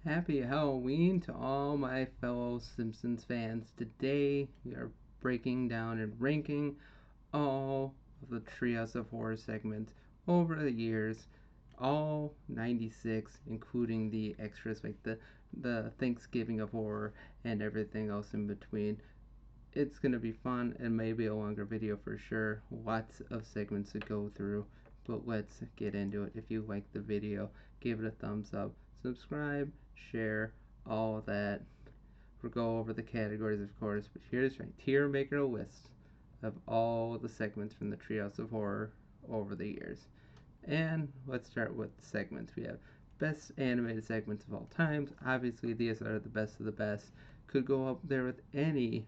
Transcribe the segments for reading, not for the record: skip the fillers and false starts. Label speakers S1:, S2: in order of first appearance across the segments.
S1: Happy Halloween to all my fellow Simpsons fans. Today we are breaking down and ranking all of the Treehouse of Horror segments over the years, all 96, including the extras like the Thanksgiving of Horror and everything else in between. It's going to be fun and maybe a longer video for sure. Lots of segments to go through, but let's get into it. If you like the video, give it a thumbs up, subscribe, share, all that. We'll go over the categories, of course, but here's my tier maker list of all the segments from the Treehouse of Horror over the years. And let's start with the segments. We have best animated segments of all times. Obviously, these are the best of the best. Could go up there with any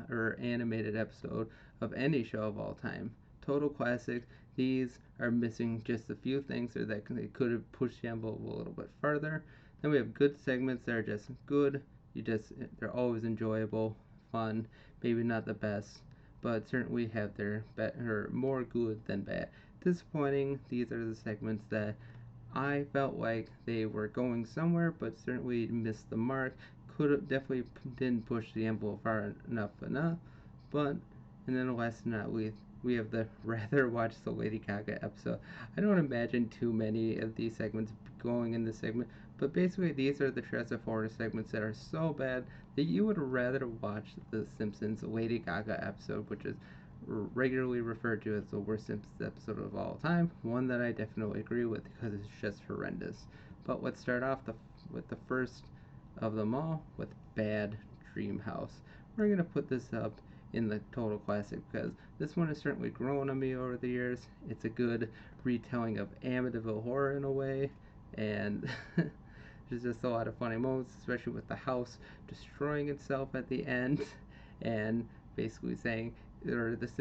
S1: or animated episode of any show of all time. Total classic. These are missing just a few things so that they could have pushed the envelope a little bit further. Then we have good segments that are just good. They're always enjoyable, fun. Maybe not the best, but certainly have their better, more good than bad. Disappointing. These are the segments that I felt like they were going somewhere, but certainly missed the mark. Could have definitely didn't push the envelope far enough, but and then last but not least, we have the rather watch the Lady Gaga episode. I don't imagine too many of these segments going in this segment, but basically these are the Treehouse of Horror segments that are so bad that you would rather watch the Simpsons Lady Gaga episode, which is regularly referred to as the worst Simpsons episode of all time. One that I definitely agree with because it's just horrendous. But let's start off with the first of them all with Bad Dream House. We're going to put this up in the total classic because this one has certainly grown on me over the years. It's a good retelling of Amityville horror in a way, and there's just a lot of funny moments, especially with the house destroying itself at the end and basically saying this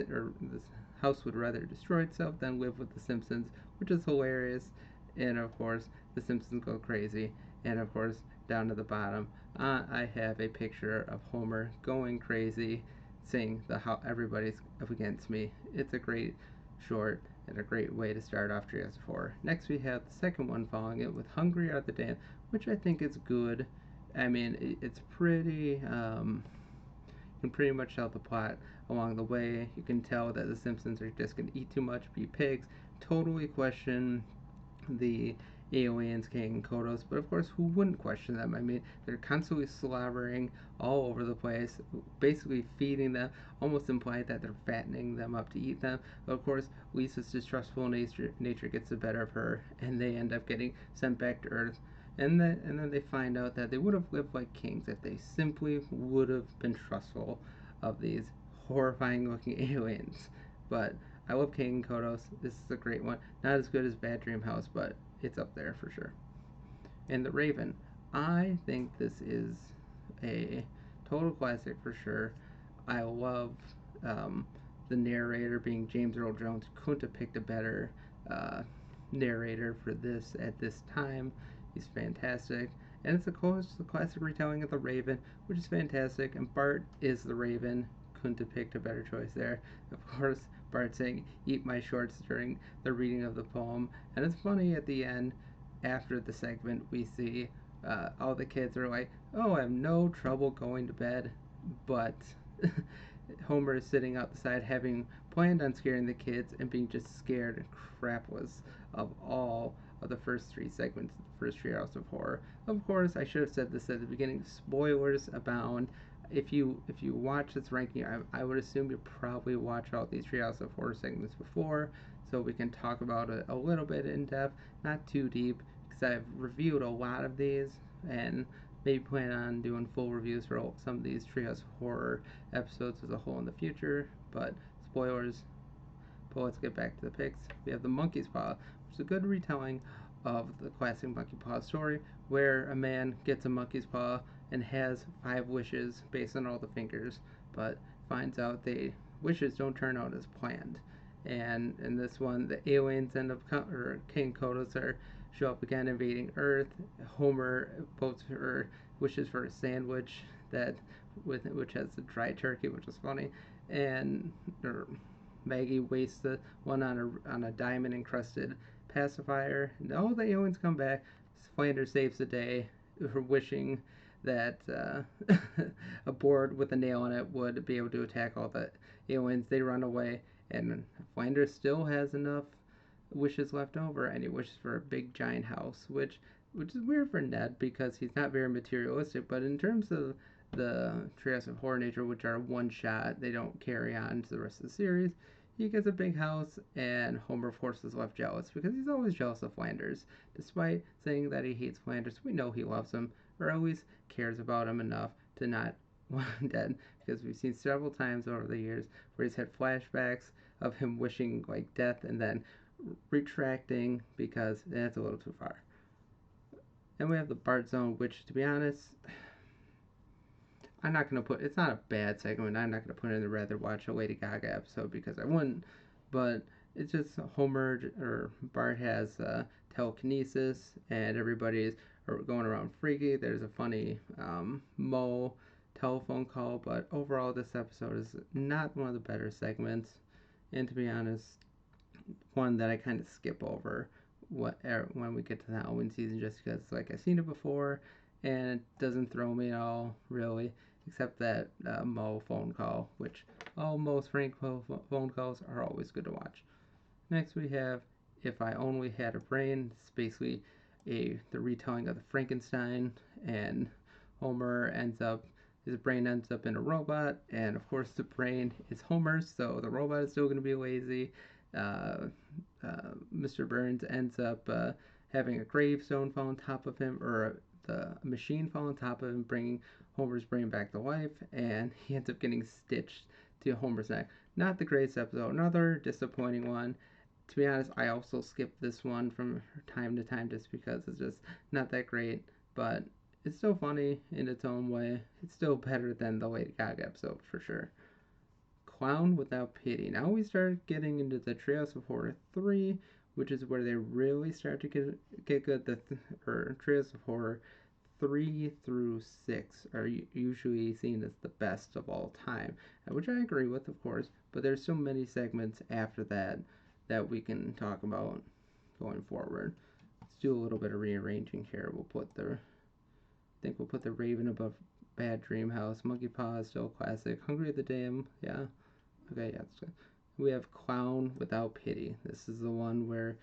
S1: house would rather destroy itself than live with the Simpsons, which is hilarious. And of course, the Simpsons go crazy. And of course, down to the bottom, I have a picture of Homer going crazy, saying how everybody's up against me. It's a great short and a great way to start off Treehouse of Horror. Next, we have the second one following it with Hungry Are the Damned, which I think is good. I mean, it's pretty. You can pretty much tell the plot along the way. You can tell that the Simpsons are just going to eat too much, be pigs, totally question the aliens, King and Kodos, but of course, who wouldn't question them? I mean, they're constantly slobbering all over the place, basically feeding them, almost implying that they're fattening them up to eat them. But of course, Lisa's distrustful nature gets the better of her, and they end up getting sent back to Earth. And then they find out that they would have lived like kings if they simply would have been trustful of these horrifying looking aliens. But I love King and Kodos. This is a great one. Not as good as Bad Dream House, but it's up there for sure. And The Raven. I think this is a total classic for sure. I love um, the narrator being James Earl Jones. Couldn't have picked a better narrator for this at this time. He's fantastic. And it's a classic retelling of The Raven, which is fantastic. And Bart is the Raven. Couldn't have picked a better choice there. Of course, Bart saying, "Eat my shorts" during the reading of the poem. And it's funny at the end, after the segment, we see all the kids are like, "Oh, I have no trouble going to bed," but Homer is sitting outside having planned on scaring the kids and being just scared and crapless of all of the first three segments of the first Treehouse of Horror. Of course, I should have said this at the beginning. Spoilers abound. If you watch this ranking, I would assume you probably watch all these Treehouse of Horror segments before, so we can talk about it a little bit in depth, not too deep, because I've reviewed a lot of these and maybe plan on doing full reviews for some of these Treehouse Horror episodes as a whole in the future. But spoilers. But let's get back to the picks. We have the Monkey's Paw, which is a good retelling of the classic Monkey Paw story, where a man gets a monkey's paw and has 5 wishes based on all the fingers, but finds out the wishes don't turn out as planned. And in this one, the aliens end up, or King Kodos show up again invading Earth. Homer votes for wishes for a sandwich which has a dry turkey, which is funny, and Maggie wastes the one on a diamond encrusted pacifier. And all the aliens come back. Flanders saves the day. wishing that a board with a nail in it would be able to attack all the aliens. They run away, and Flanders still has enough wishes left over, and he wishes for a big giant house, which is weird for Ned because he's not very materialistic. But in terms of the Treehouse of Horror Nature, which are one shot, they don't carry on to the rest of the series. He gets a big house, and Homer, of course, is left jealous because he's always jealous of Flanders. Despite saying that he hates Flanders, we know he loves him, or at least cares about him enough to not want him dead. Because we've seen several times over the years where he's had flashbacks of him wishing like death and then retracting because that's a little too far. And we have the Bart Zone, which, to be honest, I'm not gonna put. It's not a bad segment. I'm not gonna put in the rather watch a Lady Gaga episode because I wouldn't. But it's just Homer or Bart has telekinesis, and everybody's going around freaky. There's a funny Mo telephone call, but overall, this episode is not one of the better segments. And to be honest, one that I kind of skip over when we get to the Halloween season, just because like I've seen it before, and it doesn't throw me at all really, except that Mo phone call, which all most Frank phone calls are always good to watch. Next we have If I Only Had a Brain. It's basically the retelling of the Frankenstein, and Homer ends up his brain ends up in a robot, and of course the brain is Homer's, so the robot is still going to be lazy. Uh, Mr. Burns ends up having a gravestone fall on top of him, or the machine fall on top of him, bringing Homer's brain back to life, and he ends up getting stitched to Homer's neck. Not the greatest episode, another disappointing one. To be honest, I also skipped this one from time to time just because it's just not that great, but it's still funny in its own way. It's still better than the Lady Gaga episode for sure. Clown Without Pity. Now we start getting into the Treehouse of Horror 3, which is where they really start to get good. Or Treehouse of Horror 3 through 6 are usually seen as the best of all time, which I agree with, of course, but there's so many segments after that that we can talk about going forward. Let's do a little bit of rearranging here. I think we'll put the Raven above Bad Dream House. Monkey Paw is still a classic. Hungry the Dam, yeah. Okay, yeah, that's good. We have Clown Without Pity. This is the one where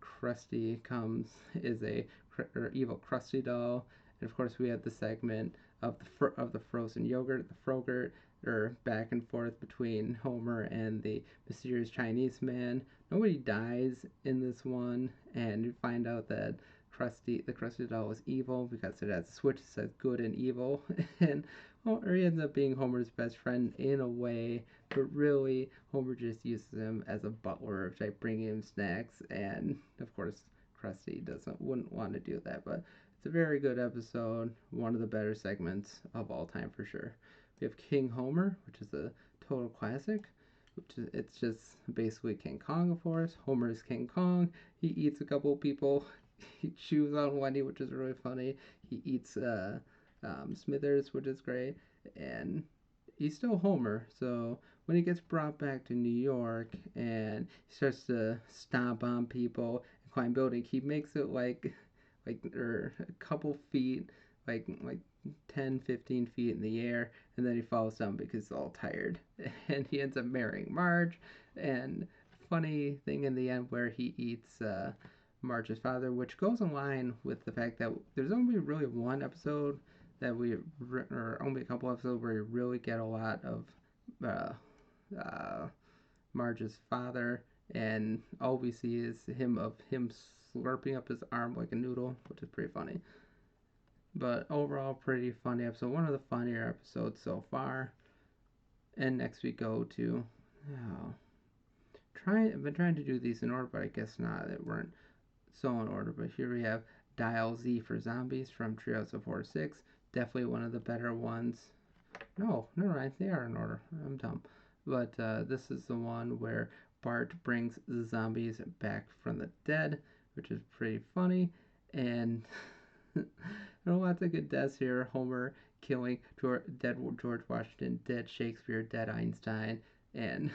S1: Krusty comes is a evil Krusty doll, and of course we have the segment of the frozen yogurt, the Frogurt, or back and forth between Homer and the mysterious Chinese man. Nobody dies in this one, and you find out that the Krusty doll is evil because it has a switch that says good and evil, and or he ends up being Homer's best friend in a way, but really Homer just uses him as a butler, like bringing him snacks, and of course Krusty wouldn't want to do that, but it's a very good episode, one of the better segments of all time for sure. We have King Homer, which is a total classic. It's just basically King Kong, of course. Homer is King Kong. He eats a couple people. He chews on Wendy, which is really funny. He eats Smithers, which is great, and he's still Homer. So when he gets brought back to New York and he starts to stomp on people and climb buildings, he makes it like or a couple feet, like 10, 15 feet in the air, and then he falls down because he's all tired, and he ends up marrying Marge. And funny thing in the end where he eats Marge's father, which goes in line with the fact that there's only really one episode or only a couple episodes where you really get a lot of uh, uh, Marge's father, and all we see is him slurping up his arm like a noodle, which is pretty funny. But overall, pretty funny episode. One of the funnier episodes so far. And next we go to, oh, I've been trying to do these in order, but I guess not. They weren't so in order. But here we have Dial Z for Zombies from Treehouse of Horror 6. Definitely one of the better ones. No, never mind. They are in order. I'm dumb. But this is the one where Bart brings the zombies back from the dead, which is pretty funny. And there are lots of good deaths here. Homer killing dead George Washington, dead Shakespeare, dead Einstein, and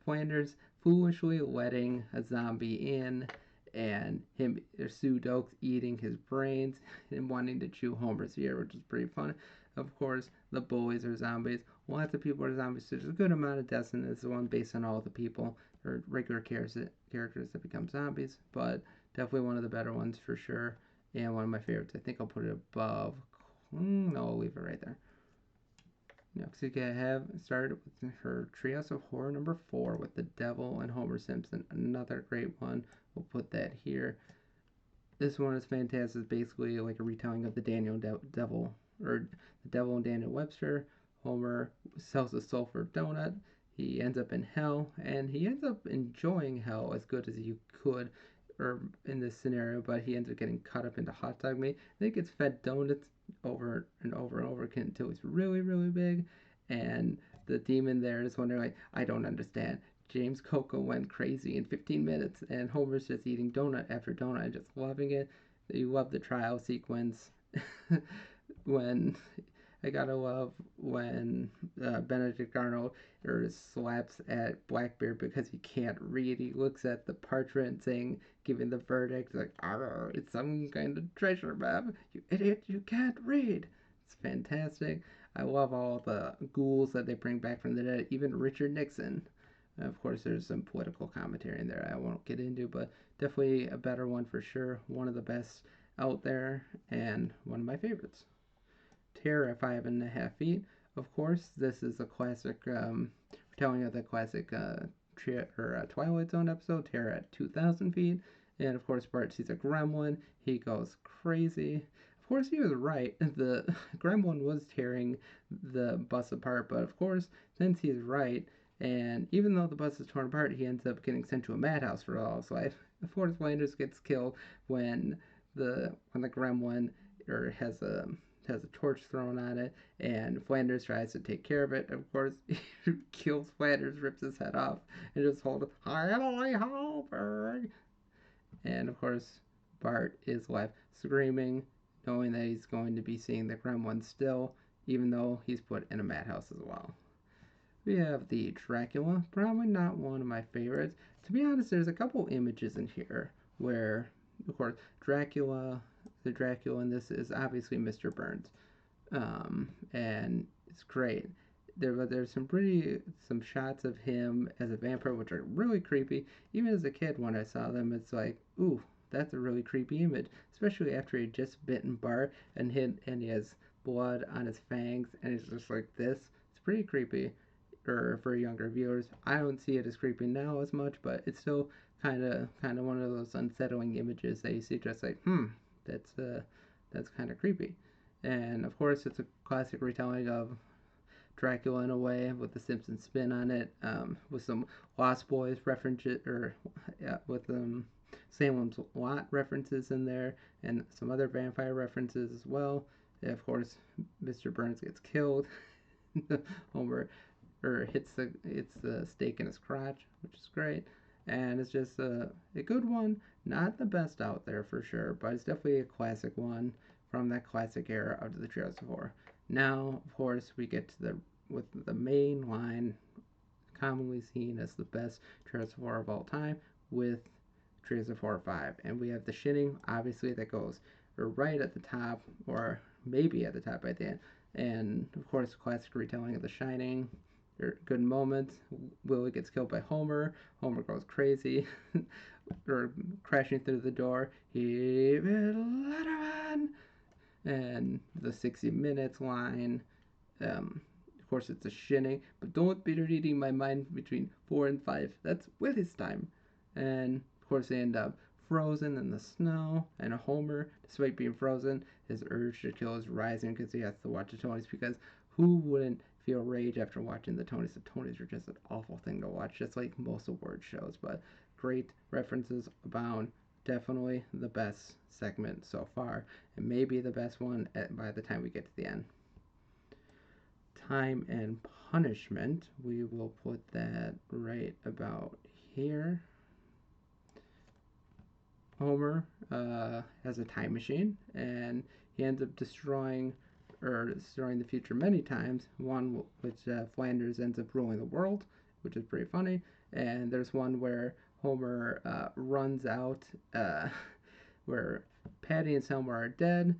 S1: Flanders foolishly letting a zombie in, and him or Sue Dokes eating his brains and wanting to chew Homer's ear, which is pretty fun. Of course, the bullies are zombies. Lots of people are zombies. So there's a good amount of deaths in this one based on all the people or regular characters that become zombies. But definitely one of the better ones for sure. And one of my favorites. I think I'll put it above. No, I'll leave it right there. Next, we can have started with her Treehouse of Horror number 4 with the Devil and Homer Simpson. Another great one. We'll put that here. This one is fantastic. It's basically like a retelling of the Devil or the Devil and Daniel Webster. Homer sells a sulfur donut. He ends up in hell, and he ends up enjoying hell as good as you could, or in this scenario. But he ends up getting cut up into hot dog meat. Then he gets fed donuts over and over and over again until he's really, really big. And the demon there is wondering, like, I don't understand. James Coco went crazy in 15 minutes, and Homer's just eating donut after donut, just loving it. You love the trial sequence when I gotta love when Benedict Arnold slaps at Blackbeard because he can't read. He looks at the parchment saying, giving the verdict, like, it's some kind of treasure map. You idiot, you can't read. It's fantastic. I love all the ghouls that they bring back from the dead, even Richard Nixon. Of course, there's some political commentary in there I won't get into, but definitely a better one for sure. One of the best out there, and one of my favorites. Terror at 5.5 feet. Of course, this is a classic retelling of the classic Twilight Zone episode, Terror at 2,000 feet. And of course, Bart sees a gremlin. He goes crazy. Of course, he was right. The gremlin was tearing the bus apart, but of course, since he's right, and even though the bus is torn apart, he ends up getting sent to a madhouse for all his life. Of course, Flanders gets killed when the gremlin or has a torch thrown on it, and Flanders tries to take care of it. Of course, he kills Flanders, rips his head off, and just holds it, Emily Hallberg. And of course, Bart is left screaming, knowing that he's going to be seeing the gremlin still, even though he's put in a madhouse as well. We have the Dracula, probably not one of my favorites. To be honest, there's a couple images in here where, of course, the Dracula in this is obviously Mr. Burns, and it's great. There's some shots of him as a vampire which are really creepy. Even as a kid, when I saw them, it's like, ooh, that's a really creepy image, especially after he just bitten Bart and he has blood on his fangs and he's just like this. It's pretty creepy. Or for younger viewers, I don't see it as creepy now as much, but it's still kind of one of those unsettling images that you see, just like, that's kind of creepy. And of course, it's a classic retelling of Dracula in a way with the Simpsons spin on it, with some Lost Boys references, or with Salem's Lot references in there, and some other vampire references as well. And of course, Mr. Burns gets killed. Homer or hits the stake in his crotch, which is great. And it's just a good one. Not the best out there for sure, but it's definitely a classic one from that classic era of the Treehouse of Horror. Now, of course, we get to the main line, commonly seen as the best Treehouse of Horror of all time, with Treehouse of Horror 5. And we have The Shining, obviously, that goes right at the top, or maybe at the top by the end. And, of course, classic retelling of The Shining. Good moments. Willie gets killed by Homer. Homer goes crazy, or crashing through the door. He Letterman, and the 60 Minutes line. Of course, it's a shinning, but don't be reading my mind between 4 and 5. That's Willie's time. And of course, they end up frozen in the snow. And Homer, despite being frozen, his urge to kill is rising because he has to watch the Tonys. Because who wouldn't feel rage after watching the Tonys? The Tonys are just an awful thing to watch, just like most award shows. But great references abound. Definitely the best segment so far, and maybe the best one by the time we get to the end. Time and Punishment, we will put that right about here. Homer has a time machine, and he ends up destroying the future many times. One which Flanders ends up ruling the world, which is pretty funny. And there's one where Homer runs out where Patty and Selma are dead,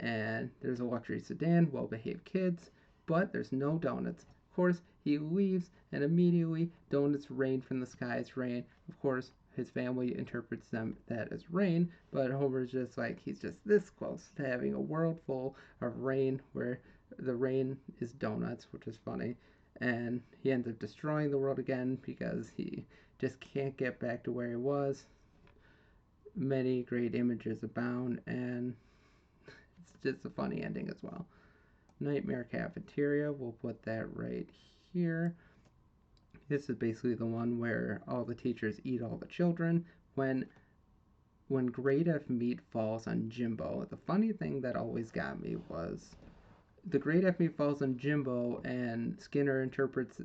S1: and there's a luxury sedan, well behaved kids, but there's no donuts. Of course, he leaves, and immediately donuts rain from the skies, rain. Of course, his family interprets them that as rain, but Homer's just like he's just this close to having a world full of rain where the rain is donuts, which is funny. And he ends up destroying the world again because he just can't get back to where he was. Many great images abound, and it's just a funny ending as well. Nightmare Cafeteria, we'll put that right here. This is basically the one where all the teachers eat all the children. When Great F meat falls on Jimbo, the funny thing that always got me was the Great F meat falls on Jimbo, and Skinner interprets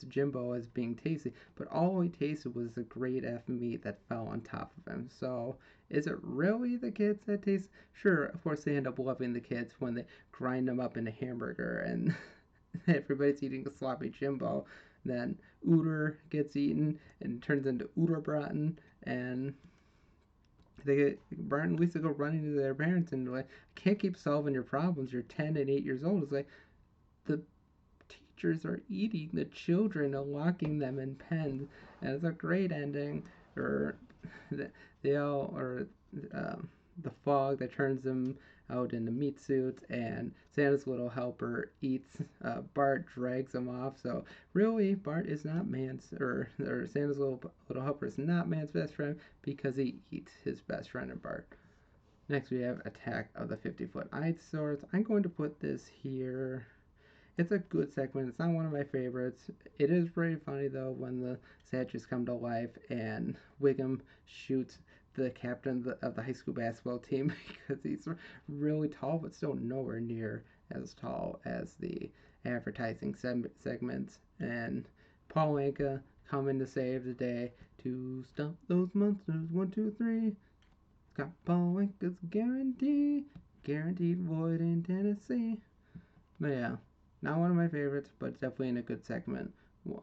S1: Jimbo as being tasty, but all he tasted was the Great F meat that fell on top of him. So is it really the kids that taste? Sure, of course they end up loving the kids when they grind them up in a hamburger and everybody's eating a sloppy Jimbo. Then Ooter gets eaten and turns into Ooterbraten, and they get Bart and Lisa go running to their parents and like, I can't keep solving your problems. You're 10 and 8 years old. It's like the teachers are eating the children and locking them in pens, and it's a great ending. Or they all or the fog that turns them out into meat suits, and Santa's little helper eats Bart, drags him off. So really, Bart is not or Santa's little helper is not man's best friend because he eats his best friend in Bart. Next, we have Attack of the 50-Foot Eyesores. I'm going to put this here. It's a good segment. It's not one of my favorites. It is very funny though when the statues come to life and Wiggum shoots the captain of the high school basketball team because he's really tall, but still nowhere near as tall as the advertising segments. And Paul Anka coming to save the day to stop those monsters. 1, 2, 3. Got Paul Anka's guaranteed void in Tennessee. But yeah, not one of my favorites, but definitely in a good segment,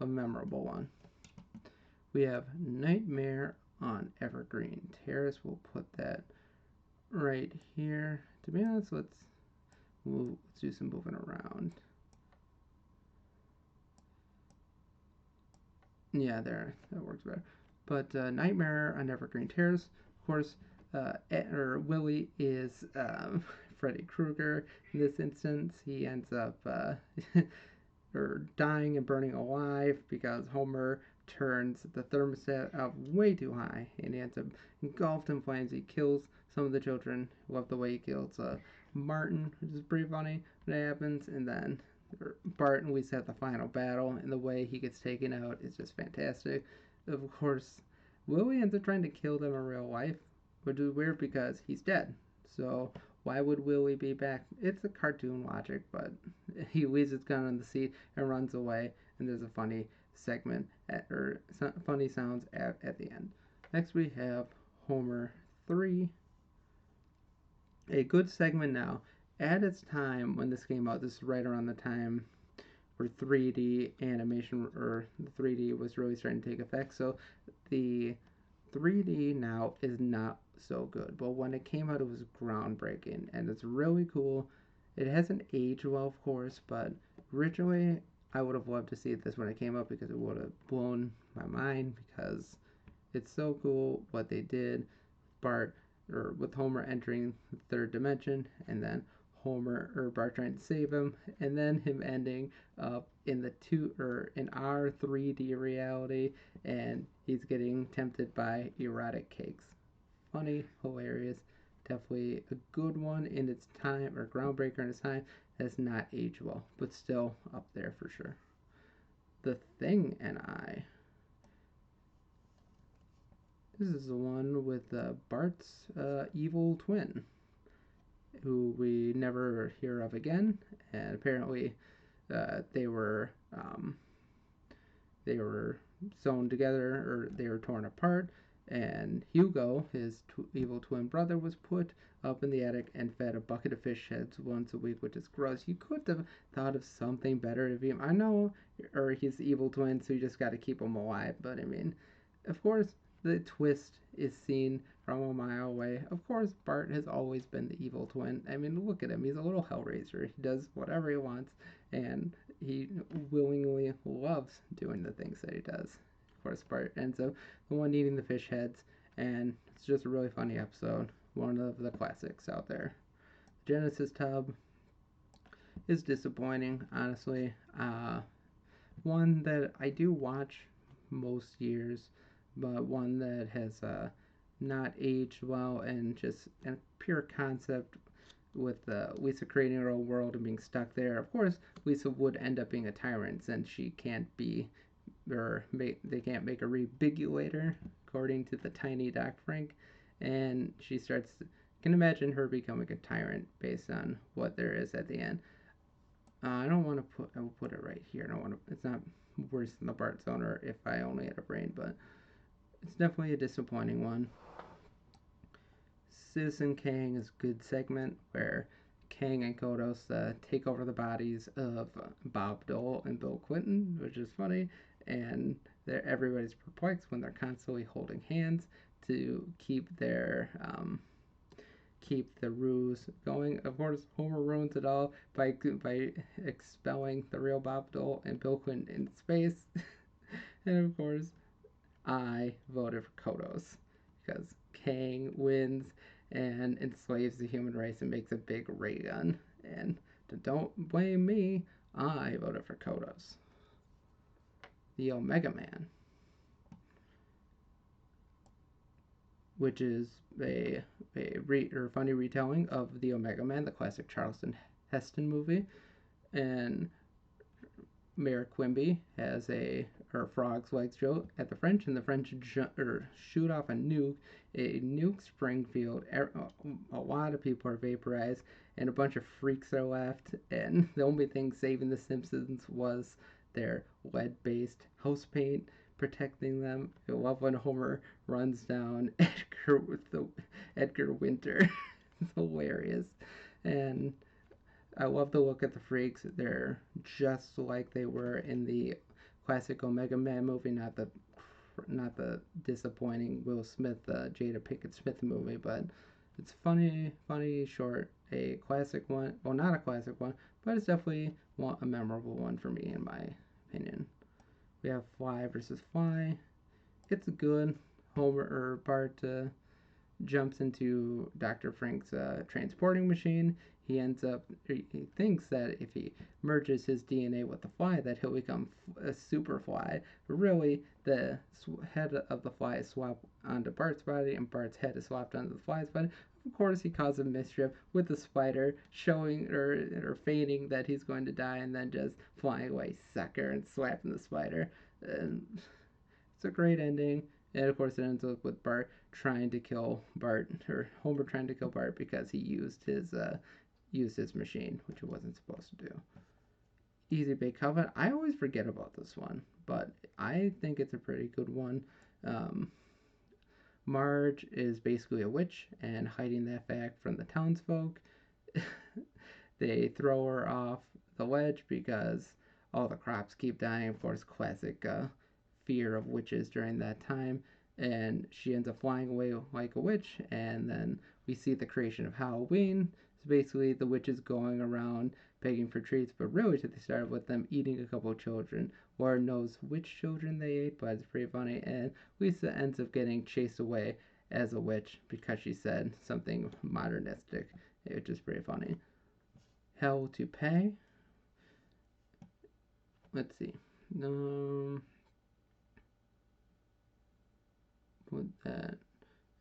S1: a memorable one. We have Nightmare on Evergreen Terrace. We'll put that right here. To be honest, let's do some moving around. Yeah, there, that works better. But Nightmare on Evergreen Terrace, of course, Willie is Freddy Krueger. In this instance, he ends up or dying and burning alive because Homer turns the thermostat up way too high and he ends up engulfed in flames. He kills some of the children. Love the way he kills Martin, which is pretty funny when it happens. And then Bart and Lisa have the final battle, and the way he gets taken out is just fantastic. Of course, Willie ends up trying to kill them in real life, which is weird because he's dead. So why would Willie be back? It's a cartoon logic, but he leaves his gun on the seat and runs away, and there's a funny segment or funny sounds at the end. Next we have Homer 3. A good segment now. At its time when this came out, this is right around the time where 3D animation or the 3D was really starting to take effect. So the 3D now is not so good, but when it came out, it was groundbreaking and it's really cool. It hasn't aged well, of course, but originally I would have loved to see this when it came out because it would have blown my mind because it's so cool what they did. Bart or with Homer entering the third dimension, and then Homer or Bart trying to save him, and then him ending up in in our 3D reality, and he's getting tempted by erotic cakes. Funny, hilarious, definitely a good one in its time, or groundbreaker in its time. Has not aged well, but still up there for sure. The Thing and I. This is the one with Bart's evil twin, who we never hear of again, and apparently they were sewn together or they were torn apart. And Hugo, his evil twin brother, was put up in the attic and fed a bucket of fish heads once a week, which is gross. You could have thought of something better to him. I know, or he's the evil twin, so you just got to keep him alive. But I mean, of course, the twist is seen from a mile away. Of course, Bart has always been the evil twin. I mean, look at him. He's a little hellraiser. He does whatever he wants, and he willingly loves doing the things that he does. Of course, Bart ends up the one eating the fish heads, and it's just a really funny episode. One of the classics out there. Genesis Tub is disappointing, honestly. One that I do watch most years, but one that has not aged well, and just a pure concept with Lisa creating her own world and being stuck there. Of course, Lisa would end up being a tyrant since she can't be, they can't make a rebigulator, according to the tiny Doc Frank, and she starts. Can imagine her becoming a tyrant based on what there is at the end. I don't want to put. I will put it right here. I don't want to. It's not worse than the Bart Zoner if I only had a brain, but it's definitely a disappointing one. Citizen Kang is a good segment where Kang and Kodos take over the bodies of Bob Dole and Bill Clinton, which is funny, and everybody's perplexed when they're constantly holding hands to keep the ruse going. Of course, Homer ruins it all by expelling the real Bob Dole and Bill Clinton into space. And of course, I voted for Kodos because Kang wins and enslaves the human race and makes a big ray gun. And don't blame me, I voted for Kodos. The Omega Man, which is a funny retelling of the Omega Man, the classic Charleston Heston movie. And Mayor Quimby has her frog's legs joke at the French, and the French shoot off a nuke Springfield. A lot of people are vaporized, and a bunch of freaks are left. And the only thing saving the Simpsons was their lead-based house paint protecting them. I love when Homer runs down Edgar with the Edgar Winter. It's hilarious, and I love the look at the freaks. They're just like they were in the classic Omega Man movie, not the disappointing Will Smith, Jada Pinkett Smith movie, but it's funny, short, a classic one. Well, not a classic one, but it's definitely a memorable one for me, in my opinion. We have Fly versus Fly. It's good. Homer or Bart jumps into Dr. Frank's transporting machine. He thinks that if he merges his DNA with the fly, that he'll become a super fly. But really, the head of the fly is swapped onto Bart's body, and Bart's head is swapped onto the fly's body. Of course, he causes mischief with the spider, showing or feigning that he's going to die, and then just flying away, sucker, and slapping the spider. And it's a great ending. And of course, it ends up with Bart trying to kill Bart, or Homer trying to kill Bart because he used his machine, which he wasn't supposed to do. Easy Bake Coven. I always forget about this one, but I think it's a pretty good one. Um, Marge is basically a witch and hiding that fact from the townsfolk. They throw her off the ledge because all the crops keep dying. Of course, classic fear of witches during that time. And she ends up flying away like a witch. And then we see the creation of Halloween. So basically, the witches going around begging for treats, but really they started with them eating a couple of children. Lord knows which children they ate, but it's pretty funny. And Lisa ends up getting chased away as a witch because she said something modernistic, which is pretty funny. Hell to Pay. Let's see. Put that.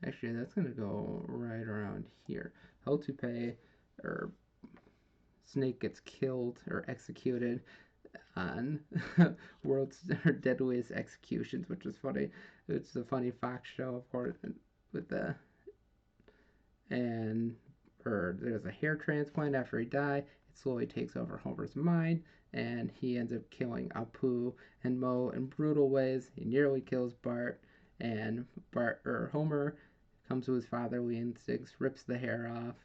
S1: Actually, that's gonna go right around here. Hell to Pay, or Snake gets killed or executed on world's deadliest executions, which is funny. It's a funny Fox show, of course, with the and or there's a hair transplant after he died. It slowly takes over Homer's mind, and he ends up killing Apu and Mo in brutal ways. He nearly kills Bart, and Bart or Homer comes to his fatherly instincts, rips the hair off,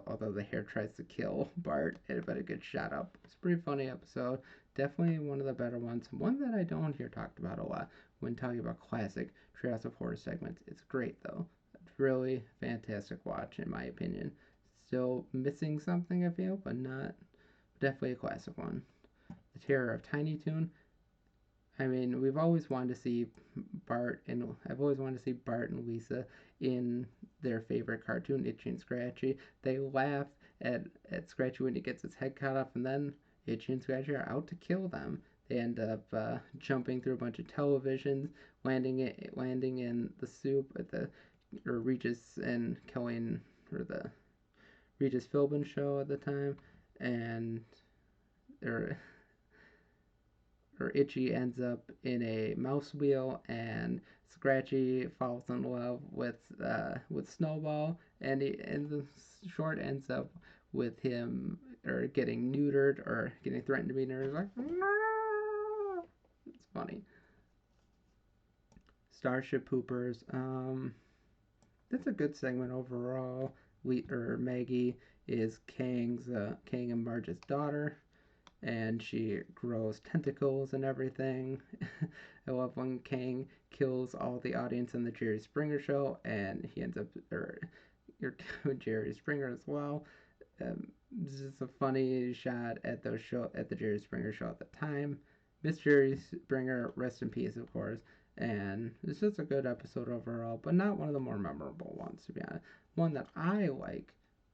S1: although the hair tries to kill Bart, but it gets shot up. It's a pretty funny episode. Definitely one of the better ones. One that I don't hear talked about a lot when talking about classic Treehouse of Horror segments. It's great though. It's really fantastic watch in my opinion. Still missing something I feel, but not definitely a classic one. The Terror of Tiny Toon. I mean, we've always wanted to see I've always wanted to see Bart and Lisa in their favorite cartoon, Itchy and Scratchy. They laugh at Scratchy when he gets his head cut off, and then Itchy and Scratchy are out to kill them. They end up jumping through a bunch of televisions, landing in the soup at the or Regis and killing or the Regis Philbin show at the time, and or or Itchy ends up in a mouse wheel, and Scratchy falls in love with Snowball, and the short ends up with him or getting neutered or getting threatened to be neutered. Like, no! It's funny. Starship Poopers. That's a good segment overall. Maggie is Kang and Marge's daughter, and she grows tentacles and everything. I love when Kang kills all the audience in the Jerry Springer show, and he ends up, or Jerry Springer as well. This is a funny shot at the Jerry Springer show at the time. Miss Jerry Springer, rest in peace, of course. And it's just a good episode overall, but not one of the more memorable ones, to be honest. One that I like,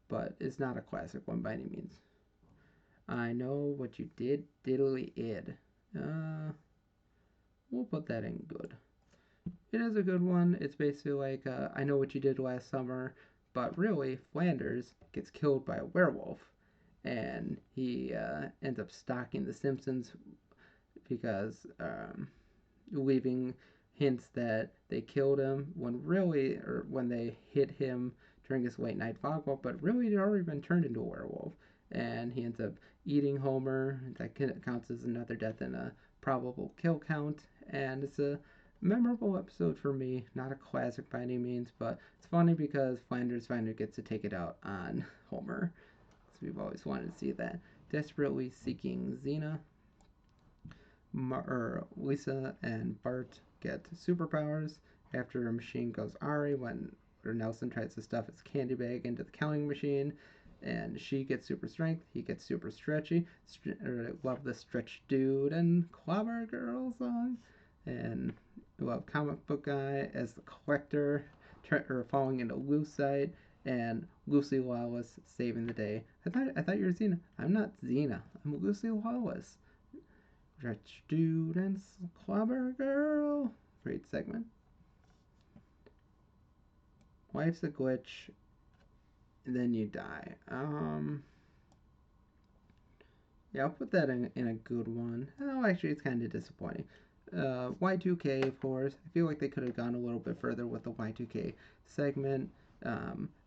S1: but it's not a classic one by any means. I know what you did, diddly id. We'll put that in good. It is a good one. It's basically like I know what you did last summer, but really Flanders gets killed by a werewolf, and he ends up stalking the Simpsons because leaving hints that they killed him when they hit him during his late night fog walk, but really he'd already been turned into a werewolf, and he ends up eating Homer. That counts as another death in a probable kill count, and it's a memorable episode for me. Not a classic by any means, but it's funny because Flanders finally gets to take it out on Homer. So we've always wanted to see that. Desperately Seeking Xena. Lisa and Bart get superpowers after a machine goes Ari when Nelson tries to stuff his candy bag into the counting machine, and she gets super strength, he gets super stretchy. Love the Stretch Dude and Clobber Girl song, and love Comic Book Guy as the collector, falling into Lucite, and Lucy Lawless saving the day. I thought you were Xena. I'm not Xena. I'm Lucy Lawless. Stretch Dude and Clobber Girl. Great segment. Life's a glitch, and then you die. Yeah, I'll put that in a good one. Oh, actually, it's kind of disappointing. Y2K, of course. I feel like they could have gone a little bit further with the Y2K segment.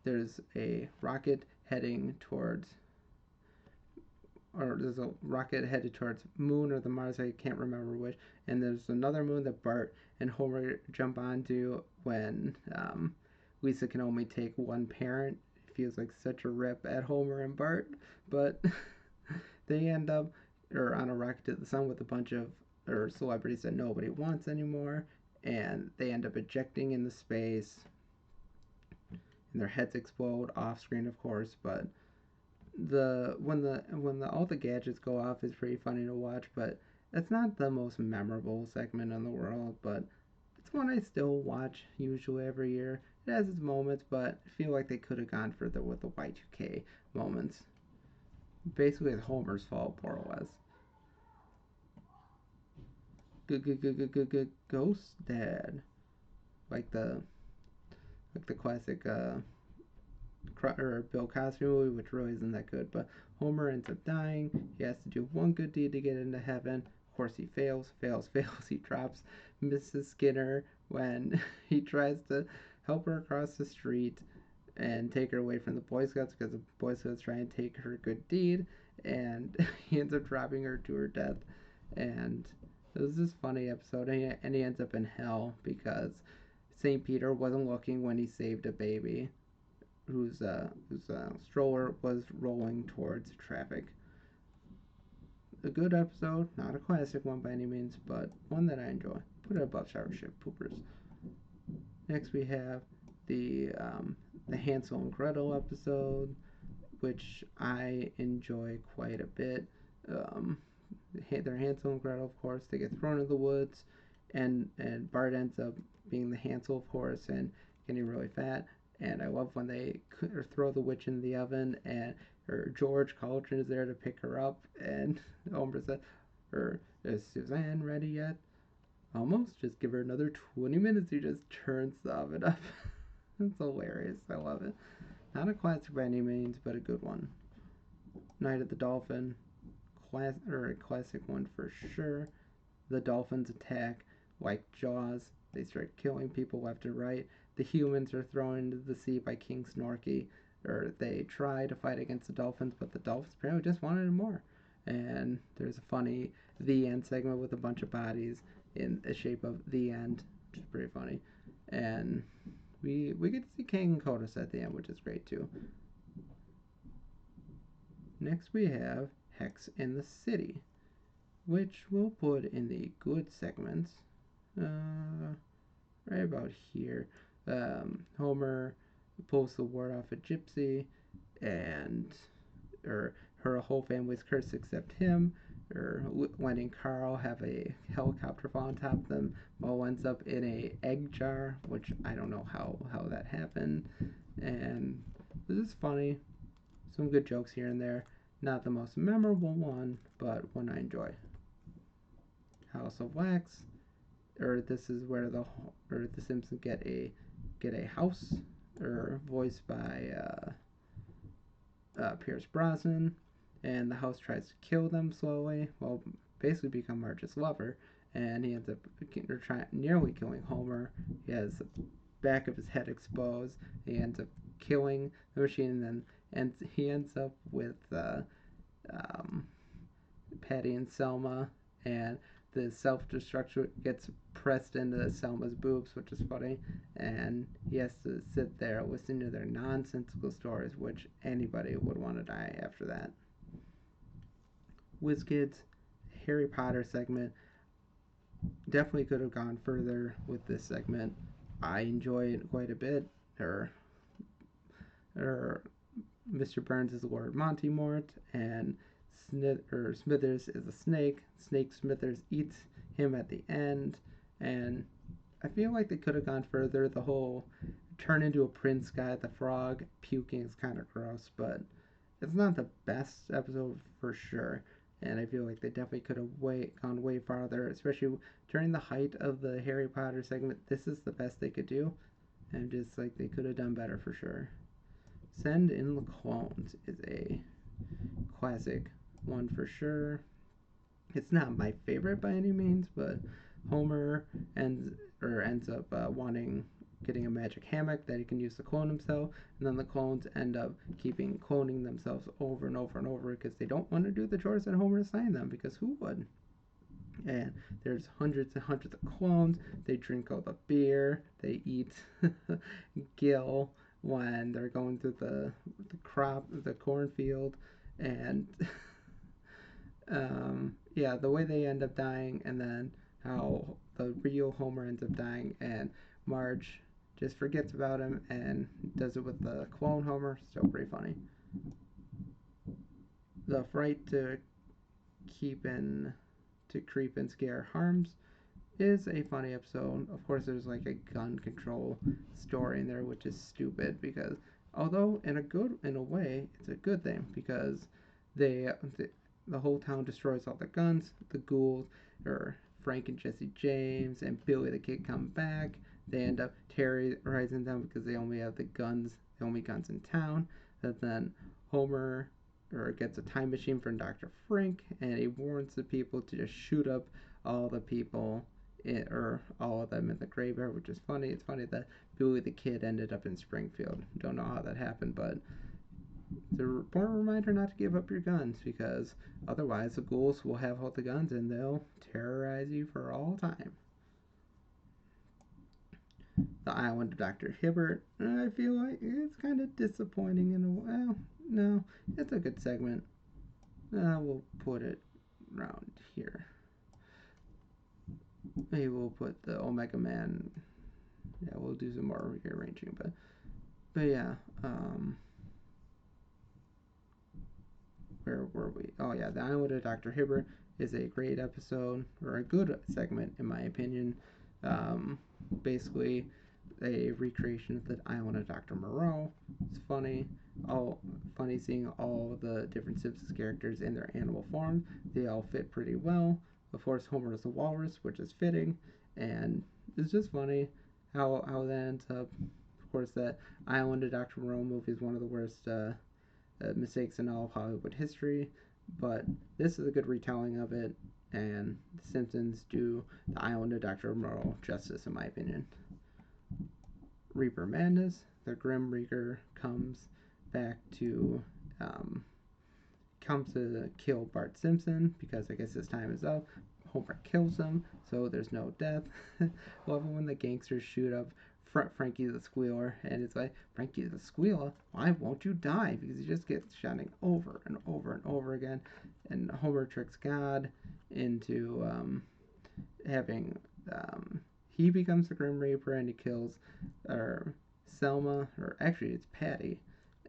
S1: There's a rocket heading towards or there's a rocket headed towards moon or the Mars, I can't remember which, and there's another moon that Bart and Homer jump onto when Lisa can only take one parent. It feels like such a rip at Homer and Bart, but they end up on a rocket to the sun with a bunch of celebrities that nobody wants anymore, and they end up ejecting into space, and their heads explode off screen, of course, but when the all the gadgets go off is pretty funny to watch, but it's not the most memorable segment in the world, but it's one I still watch usually every year. It has its moments, but I feel like they could have gone further with the Y2K moments. Basically, it's Homer's fault, more or less. Ghost Dad, like the classic or Bill Cosby movie, which really isn't that good. But Homer ends up dying. He has to do one good deed to get into heaven. Of course, he fails. He drops Mrs. Skinner when he tries to help her across the street and take her away from the Boy Scouts because the Boy Scouts try and take her good deed, and he ends up dropping her to her death. And it was this funny episode, and he ends up in hell because St. Peter wasn't looking when he saved a baby whose stroller was rolling towards traffic. A good episode, not a classic one by any means, but one that I enjoy. Put it above Shower Ship Poopers. Next we have the Hansel and Gretel episode, which I enjoy quite a bit. Um, they're Hansel and Gretel, of course. They get thrown in the woods, and Bart ends up being the Hansel, of course, and getting really fat. And I love when they throw the witch in the oven, and or George Cauldron is there to pick her up, and Homer says, "Or is Suzanne ready yet?" Almost. Just give her another 20 minutes. He just turns the oven up. It's hilarious. I love it. Not a classic by any means, but a good one. Night at the Dolphin, or a classic one for sure. The dolphins attack like Jaws. They start killing people left and right. The humans are thrown into the sea by King Snorky. Or they try to fight against the dolphins, but the dolphins apparently just wanted more. And there's a funny the end segment with a bunch of bodies in the shape of the end, which is pretty funny. And we get to see King and Kodos at the end, which is great too. Next we have Hex in the City, which we'll put in the good segments. Right about here. Homer pulls the ward off a gypsy, and or her whole family's cursed except him. Or letting Carl have a helicopter fall on top of them. Mo ends up in a egg jar, which I don't know how that happened. And this is funny. Some good jokes here and there. Not the most memorable one, but one I enjoy. House of Wax, or this is where the Simpsons get a house, or voiced by Pierce Brosnan, and the house tries to kill them slowly. Well, basically become Marge's lover, and he ends up nearly killing Homer. He has the back of his head exposed. He ends up killing the machine, and he ends up with um, Patty and Selma, and the self-destruct gets pressed into Selma's boobs, which is funny, and he has to sit there listening to their nonsensical stories, which anybody would want to die after that. WizKids Harry Potter segment definitely could have gone further with this segment. I enjoy it quite a bit. Or Mr. Burns is Lord Monty-Mort, and Smithers is a snake. Snake Smithers eats him at the end, and I feel like they could have gone further. The whole turn into a prince guy, the frog puking is kind of gross, but it's not the best episode for sure. And I feel like they definitely could have gone way farther, especially during the height of the Harry Potter segment. This is the best they could do, and just like they could have done better for sure. Send in the Clones is a classic one for sure. It's not my favorite by any means, but Homer ends up getting a magic hammock that he can use to clone himself, and then the clones end up keeping cloning themselves over and over and over because they don't want to do the chores that Homer assigned them, because who would? And there's hundreds and hundreds of clones. They drink all the beer. They eat Gil when they're going through the cornfield, and yeah, the way they end up dying, and then how the real Homer ends up dying, and Marge just forgets about him and does it with the clone Homer. Still pretty funny. The fright to creep and scare harms is a funny episode. Of course, there's like a gun control story in there, which is stupid because although in a way, it's a good thing because they the whole town destroys all the guns. The ghouls, or Frank and Jesse James and Billy the Kid, come back. They end up terrorizing them because they only have the only guns in town. And then Homer gets a time machine from Dr. Frank, and he warns the people to just shoot up all the people or all of them in the graveyard, which is funny. It's funny that Billy the Kid ended up in Springfield. Don't know how that happened, but it's an important reminder not to give up your guns, because otherwise the ghouls will have all the guns and they'll terrorize you for all time. The Island of Dr. Hibbert. I feel like it's kind of disappointing in a well, no, it's a good segment. We'll put it around here. Maybe we'll put the Omega Man. Yeah, we'll do some more rearranging, but yeah. Where were we? Oh yeah, the Island of Dr. Hibbert is a great episode or a good segment in my opinion. Um, Basically, a recreation of the Island of Dr. Moreau. It's funny, all funny seeing all the different Simpsons characters in their animal form. They all fit pretty well. Of course, Homer is a walrus, which is fitting, and it's just funny how that ends up. Of course, that Island of Dr. Moreau movie is one of the worst mistakes in all of Hollywood history, but this is a good retelling of it, and The Simpsons do The Island of Dr. Moreau justice, in my opinion. Reaper Madness, the Grim Reaper back to um, comes to kill Bart Simpson because I guess his time is up. Homer kills him, so there's no death. Love when the gangsters shoot up Frankie the Squealer, and it's like, Frankie the Squealer, why won't you die? Because he just gets shouting over and over and over again. And Homer tricks God into having. He becomes the Grim Reaper and he kills Selma, or actually it's Patty,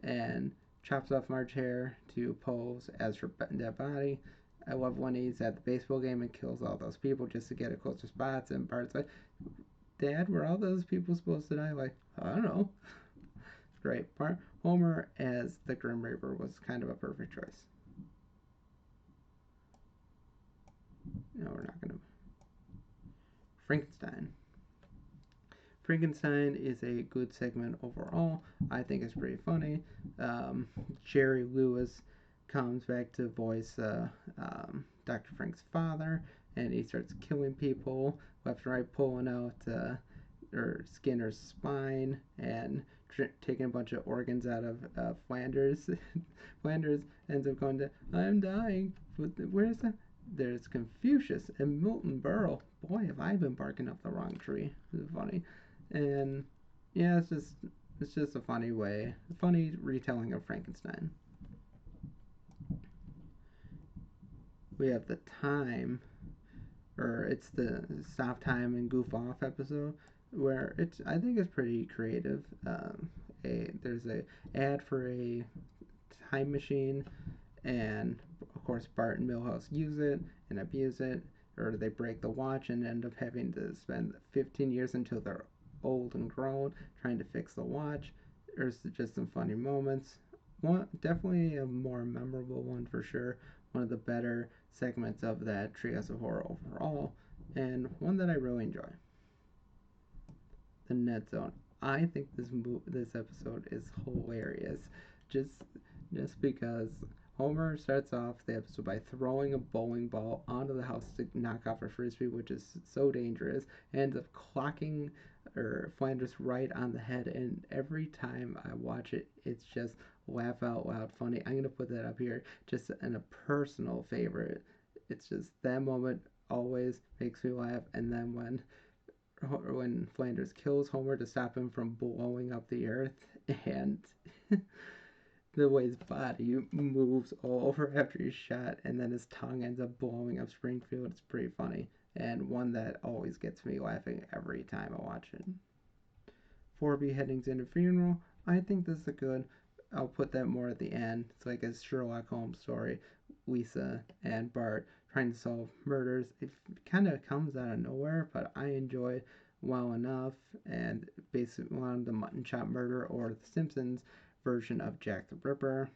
S1: and chops off Marge's hair to pose as her dead body. I love when he's at the baseball game and kills all those people just to get a closer spots. And Bart's like, Dad, were all those people supposed to die? Like, I don't know. Great. Homer as the Grim Reaper was kind of a perfect choice. No, we're not going to. Frankenstein. Frankenstein is a good segment overall. I think it's pretty funny. Jerry Lewis comes back to voice Dr. Frank's father, and he starts killing people left and right, pulling out or Skinner's spine and taking a bunch of organs out of Flanders. Flanders ends up going to, I'm dying. Where's the? There's Confucius and Milton Berle. Boy, have I been barking up the wrong tree. It's funny, and yeah, it's just a funny retelling of Frankenstein. We have the time, or it's the stop time and goof off episode, where it's I think it's pretty creative. There's a ad for a time machine, and of course Bart and Milhouse use it and abuse it, or they break the watch and end up having to spend 15 years until they're old and grown trying to fix the watch. There's just some funny moments. One definitely a more memorable one for sure. One of the better segments of that Treehouse of Horror overall, and one that I really enjoy. The Net Zone. I think this episode is hilarious, just just because Homer starts off the episode by throwing a bowling ball onto the house to knock off a frisbee, which is so dangerous, and ends up clocking or Flanders right on the head. And every time I watch it, it's just laugh out loud funny. I'm gonna put that up here, just in a personal favorite. It's just that moment always makes me laugh, and then when Flanders kills Homer to stop him from blowing up the earth, and the way his body moves all over after he's shot, and then his tongue ends up blowing up Springfield. It's pretty funny, and one that always gets me laughing every time I watch it. Four beheadings in a funeral. I think this is a good. I'll put that more at the end. It's like a Sherlock Holmes story. Lisa and Bart trying to solve murders. It kind of comes out of nowhere, but I enjoy it well enough. And basically, on the mutton chop murder or the Simpsons version of Jack the Ripper.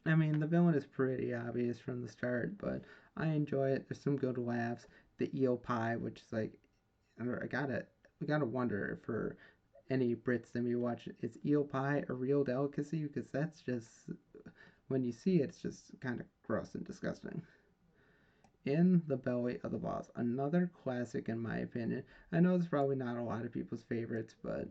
S1: I mean, the villain is pretty obvious from the start, but I enjoy it. There's some good laughs. The eel pie, which is like, we gotta wonder for any Brits that may watch it, is eel pie a real delicacy? Because that's just when you see it, it's just kind of gross and disgusting. In the Belly of the Boss, another classic in my opinion. I know it's probably not a lot of people's favorites, but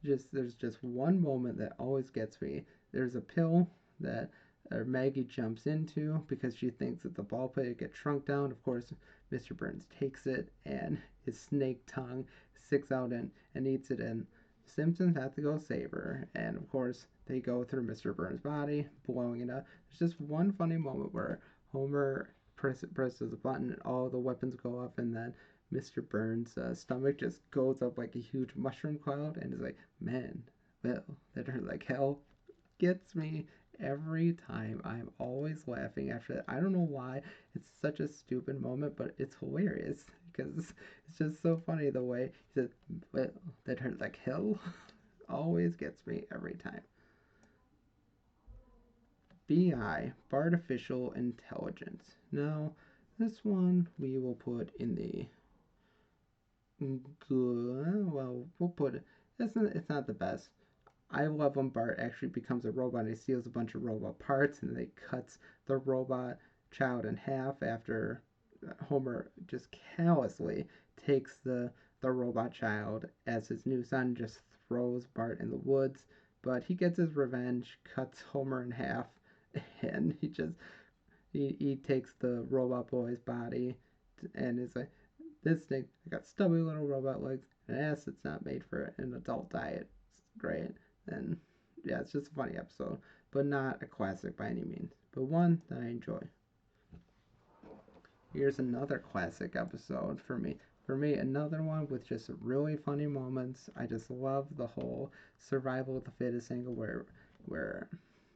S1: there's just one moment that always gets me. There's a pill that or Maggie jumps into because she thinks that the ball pit gets shrunk down. Of course, Mr. Burns takes it and his snake tongue sticks out and eats it. And Simpsons have to go save her. And of course, they go through Mr. Burns' body, blowing it up. There's just one funny moment where Homer presses a button and all the weapons go up, and then Mr. Burns' stomach just goes up like a huge mushroom cloud, and is like, man, well, that hurt like hell. Gets me every time. I'm always laughing after that. I don't know why. It's such a stupid moment, but it's hilarious because it's just so funny the way he said, well, that hurt like hell. Always gets me every time. BI, artificial intelligence. Now, this one we will put in the good. Well, we'll put it. It's not the best. I love when Bart actually becomes a robot and he steals a bunch of robot parts and then he cuts the robot child in half after Homer just callously takes the robot child as his new son, just throws Bart in the woods. But he gets his revenge, cuts Homer in half, and he takes the robot boy's body and is like, this thing I got stubby little robot legs, an ass that's not made for an adult diet. It's great. And yeah, it's just a funny episode, but not a classic by any means, but one that I enjoy. Here's another classic episode for me. For me, another one with just really funny moments. I just love the whole survival of the fittest angle where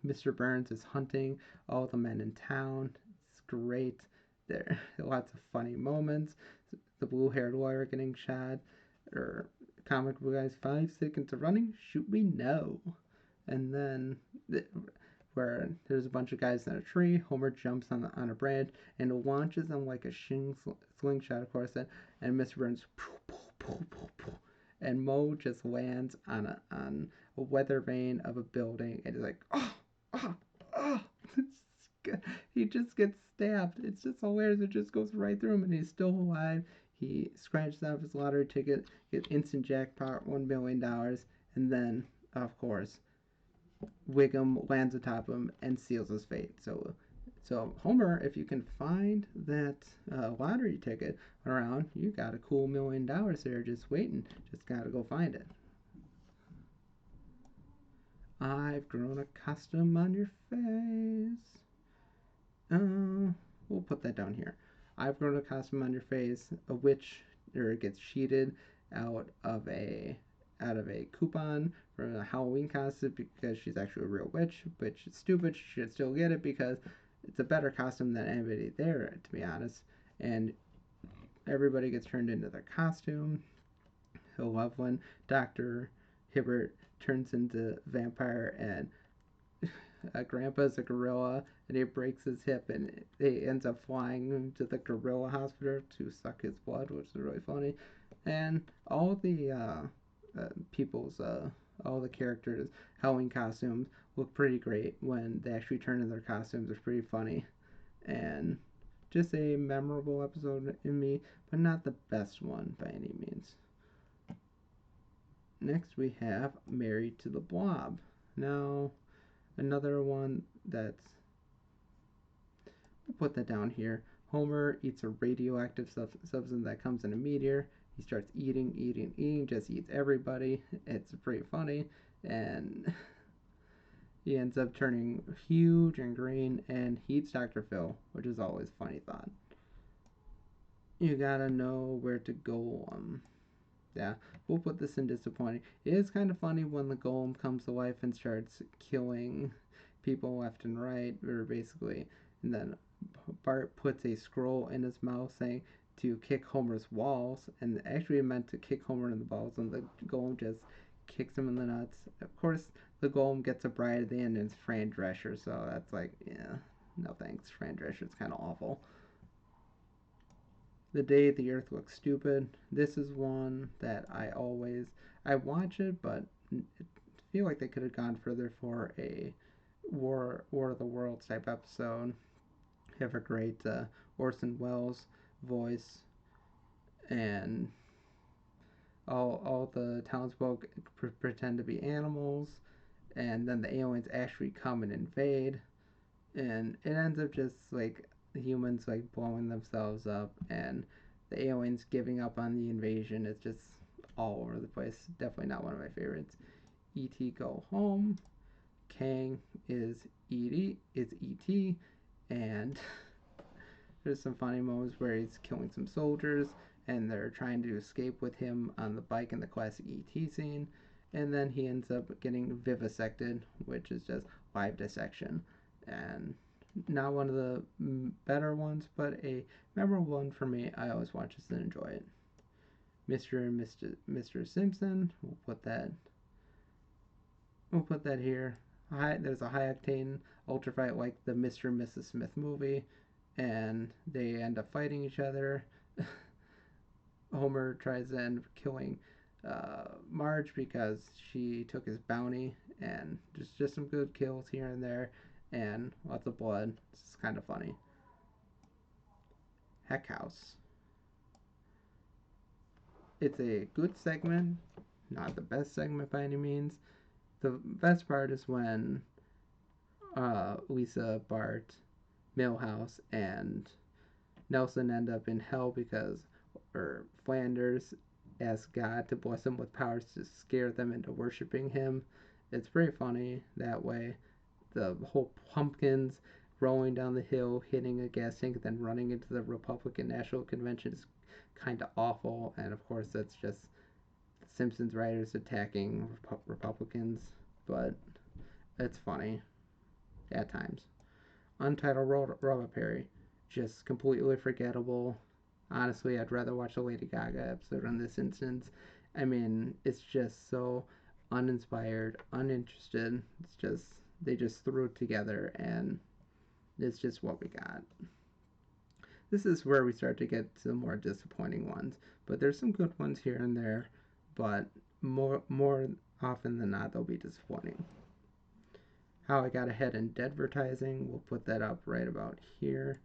S1: Mr. Burns is hunting all the men in town. It's great. There are lots of funny moments. The blue-haired lawyer getting shot, or comic book guys 5 seconds of running. Shoot me, no. And then where there's a bunch of guys in a tree. Homer jumps on a branch and launches them like a slingshot, of course, and Mr. Burns, and Moe just lands on a weather vane of a building, and he's like, oh, oh, oh. He just gets stabbed. It's just hilarious. It just goes right through him, and he's still alive. He scratches off his lottery ticket, get instant jackpot, $1 million, and then, of course, Wiggum lands atop him and seals his fate. So Homer, if you can find that lottery ticket around, you got a cool $1 million there just waiting. Just gotta go find it. I've grown accustomed on your face. We'll put that down here. I've grown accustomed on your face. A witch gets cheated out of a coupon for a Halloween costume because she's actually a real witch, but she's stupid. She should still get it because it's a better costume than anybody there, to be honest. And everybody gets turned into their costume. He'll love when Dr. Hibbert turns into vampire and Grandpa's a gorilla and he breaks his hip and he ends up flying to the gorilla hospital to suck his blood, which is really funny. And all the people's all the characters Halloween costumes look pretty great when they actually turn in their costumes. It's pretty funny and just a memorable episode in me, but not the best one by any means. Next we have Married to the Blob. Now another one that's, we'll put that down here. Homer eats a radioactive substance that comes in a meteor. He starts eating, just eats everybody. It's pretty funny, and he ends up turning huge and green, and he eats Dr. Phil, which is always a funny thought. You gotta know where to go. Yeah, we'll put this in disappointing. It is kind of funny when the golem comes to life and starts killing people left and right, or basically, and then Bart puts a scroll in his mouth saying to kick Homer's walls, and actually meant to kick Homer in the balls, and the golem just kicks him in the nuts. Of course, the golem gets a bride at the end, and it's Fran Drescher, so that's like, yeah, no thanks. Fran Drescher's kind of awful. The Day the Earth Looks Stupid. This is one that I watch it, but I feel like they could have gone further for a War of the Worlds type episode. Have a great Orson Welles voice, and all the townsfolk pretend to be animals, and then the aliens actually come and invade. and it ends up just like humans like blowing themselves up and the aliens giving up on the invasion. It's just all over the place. Definitely not one of my favorites. E.T. Go Home. Kang is E.T. and there's some funny moments where he's killing some soldiers and they're trying to escape with him on the bike in the classic E.T. scene. And then he ends up getting vivisected, which is just live dissection. And not one of the better ones, but a memorable one for me. I always watch this and enjoy it. Mr. Simpson. We'll put that here. There's a high octane ultra fight like the Mr. and Mrs. Smith movie, and they end up fighting each other. Homer tries to end up killing Marge because she took his bounty, and just some good kills here and there, and lots of blood. It's kind of funny. Heck House. It's a good segment, not the best segment by any means. The best part is when Lisa, Bart, Milhouse, and Nelson end up in hell because or Flanders asks God to bless him with powers to scare them into worshiping him. It's pretty funny that way. The whole pumpkins rolling down the hill, hitting a gas tank, then running into the Republican National Convention is kind of awful. And of course, that's just the Simpsons writers attacking Republicans. But it's funny at times. Untitled Robot Perry, just completely forgettable. Honestly, I'd rather watch a Lady Gaga episode in this instance. I mean, it's just so uninspired, uninterested. It's just they just threw it together, and it's just what we got. This is where we start to get to the more disappointing ones, but there's some good ones here and there. But more often than not, they'll be disappointing. How I Got Ahead in Advertising, we'll put that up right about here.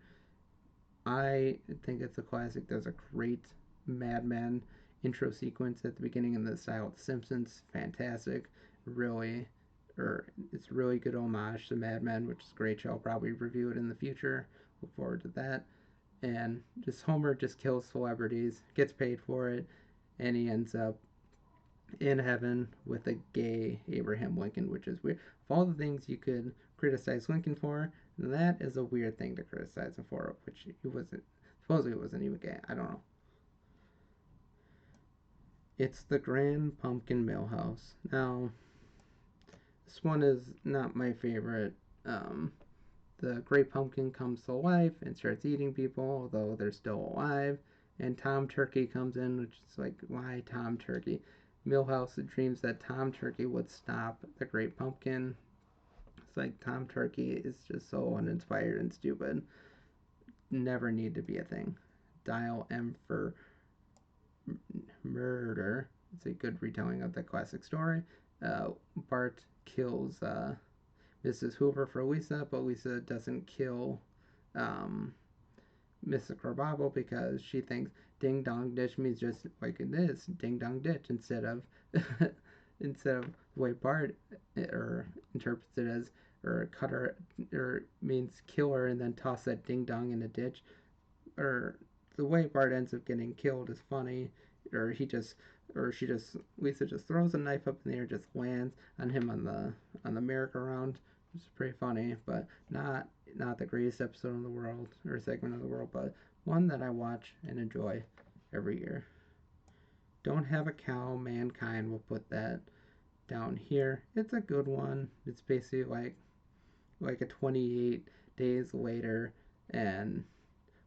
S1: I think it's a classic. There's a great Mad Men intro sequence at the beginning in the style of The Simpsons. Fantastic. Really, it's really good homage to Mad Men, which is great. I'll probably review it in the future. Look forward to that. And just Homer just kills celebrities, gets paid for it, and he ends up in heaven with a gay Abraham Lincoln, which is weird. Of all the things you could criticize Lincoln for, that is a weird thing to criticize him for, which he wasn't. Supposedly, it wasn't even gay. I don't know. It's the Grand Pumpkin Millhouse. Now, this one is not my favorite. Um, the Great Pumpkin comes to life and starts eating people, although they're still alive. And Tom Turkey comes in, which is like, why Tom Turkey? Millhouse dreams that Tom Turkey would stop the Great Pumpkin. It's like Tom Turkey is just so uninspired and stupid. Never need to be a thing. Dial M for murder. It's a good retelling of the classic story. Bart kills Mrs. Hoover for Lisa, but Lisa doesn't kill um, Mrs. Carbabo because she thinks ding dong ditch means just like it is, ding dong ditch, instead of instead of the way Bart or interprets it as or cutter or means kill her and then toss that ding dong in a ditch, or the way Bart ends up getting killed is funny, or he just or she just Lisa just throws a knife up in the air, just lands on him on the merry-go-round. It's pretty funny, but not the greatest episode in the world or segment of the world, but one that I watch and enjoy every year. Don't Have a Cow, Mankind. We'll put that down here. It's a good one. It's basically like a 28 days later, and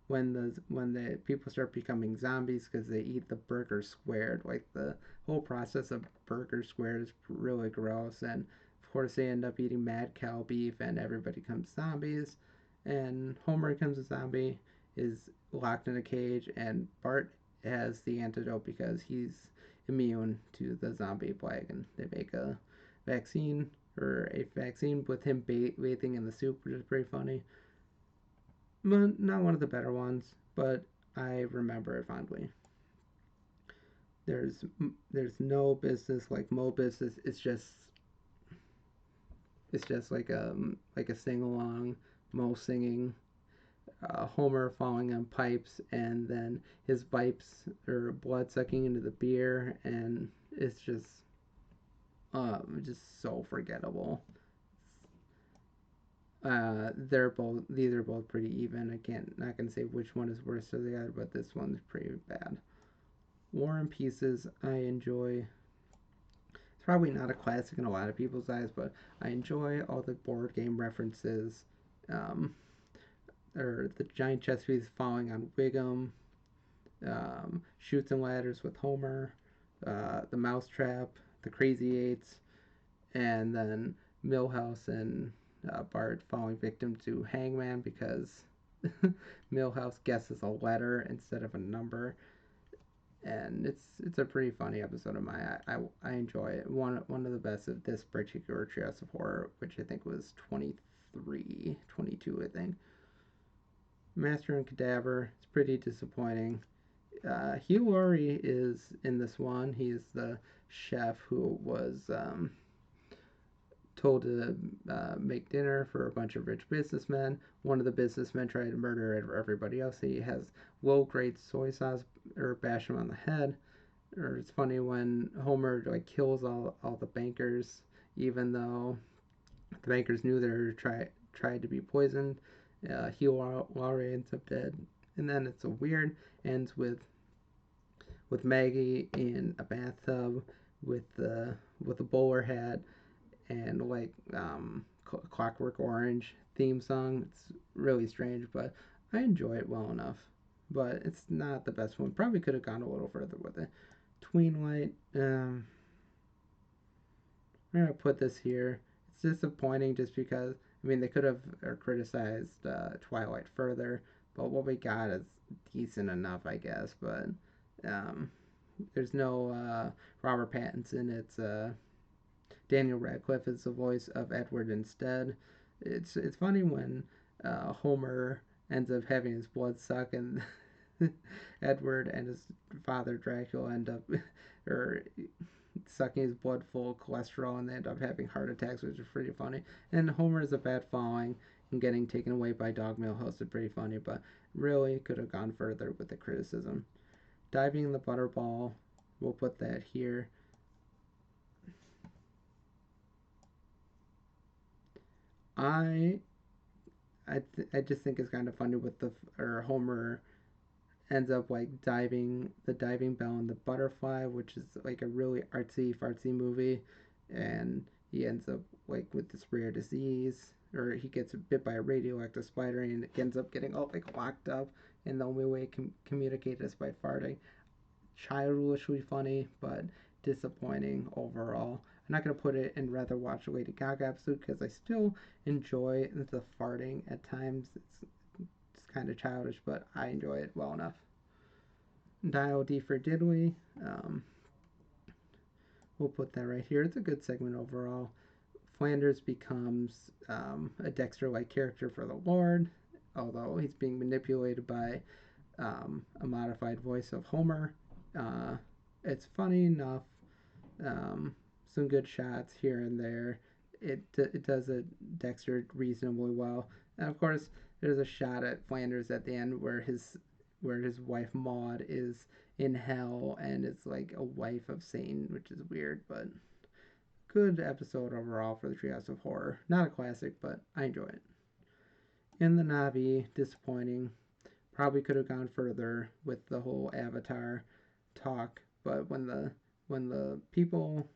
S1: when the people start becoming zombies because they eat the burger squared. Like the whole process of burger squared is really gross, and of course they end up eating mad cow beef, and everybody becomes zombies. And Homer becomes a zombie, is locked in a cage, and Bart has the antidote because he's immune to the zombie plague, and they make vaccine a vaccine with him bathing in the soup, which is pretty funny. Not one of the better ones, but I remember it fondly. There's no business like Mo Business. It's just like a sing along Moe singing, Homer falling on pipes, and then his pipes or blood sucking into the beer, and it's just so forgettable. These are both pretty even. I can't not gonna say which one is worse than the other, but this one's pretty bad. War and Pieces I enjoy. It's probably not a classic in a lot of people's eyes, but I enjoy all the board game references. Um, or the giant chess piece falling on Wiggum, Shoots and Ladders with Homer, the Mousetrap, the Crazy Eights, and then Millhouse and Bart falling victim to Hangman because Millhouse guesses a letter instead of a number, and it's a pretty funny episode of my I enjoy it. One of the best of this particular Treehouse of Horror, which I think was 23, 22, I think. Master and Cadaver. It's pretty disappointing. Hugh Laurie is in this one. He's the chef who was told to make dinner for a bunch of rich businessmen. One of the businessmen tried to murder everybody else. He has low grade soy sauce or bash him on the head. Or it's funny when Homer like kills all the bankers, even though the bankers knew they were tried to be poisoned. Hugh Laurie ends up dead, and then it's a weird ends with Maggie in a bathtub with a bowler hat and like Clockwork Orange theme song. It's really strange, but I enjoy it well enough. But it's not the best one. Probably could have gone a little further with it. Tweenlight. I'm gonna put this here. It's disappointing just because I mean they could have criticized Twilight further, but what we got is decent enough, I guess. But um, there's no Robert Pattinson. It's Daniel Radcliffe is the voice of Edward instead. It's funny when Homer ends up having his blood sucked and Edward and his father Dracula end up or sucking his blood full of cholesterol and they end up having heart attacks, which is pretty funny. And Homer is a bad falling and getting taken away by Dog Milhouse is pretty funny, but really could have gone further with the criticism. Diving in the Butterball, we'll put that here. I I just think it's kind of funny with the or Homer ends up like diving the diving bell and the butterfly, which is like a really artsy fartsy movie, and he ends up like with this rare disease, or he gets bit by a radioactive spider and ends up getting all like locked up, and the only way he can communicate is by farting. Childishly funny, but disappointing overall. I'm not gonna put it in rather watch a Lady Gaga episode because I still enjoy the farting at times. It's kind of childish, but I enjoy it well enough. Dial D for Diddley. We'll put that right here. It's a good segment overall. Flanders becomes a Dexter-like character for the Lord, although he's being manipulated by a modified voice of Homer. Uh, it's funny enough. Um, some good shots here and there. It does a Dexter reasonably well, and of course there's a shot at Flanders at the end where his wife Maud is in hell and it's like a wife of Satan, which is weird, but good episode overall for the Treehouse of Horror. Not a classic, but I enjoy it. In the Navi, disappointing. Probably could have gone further with the whole Avatar talk, but when the people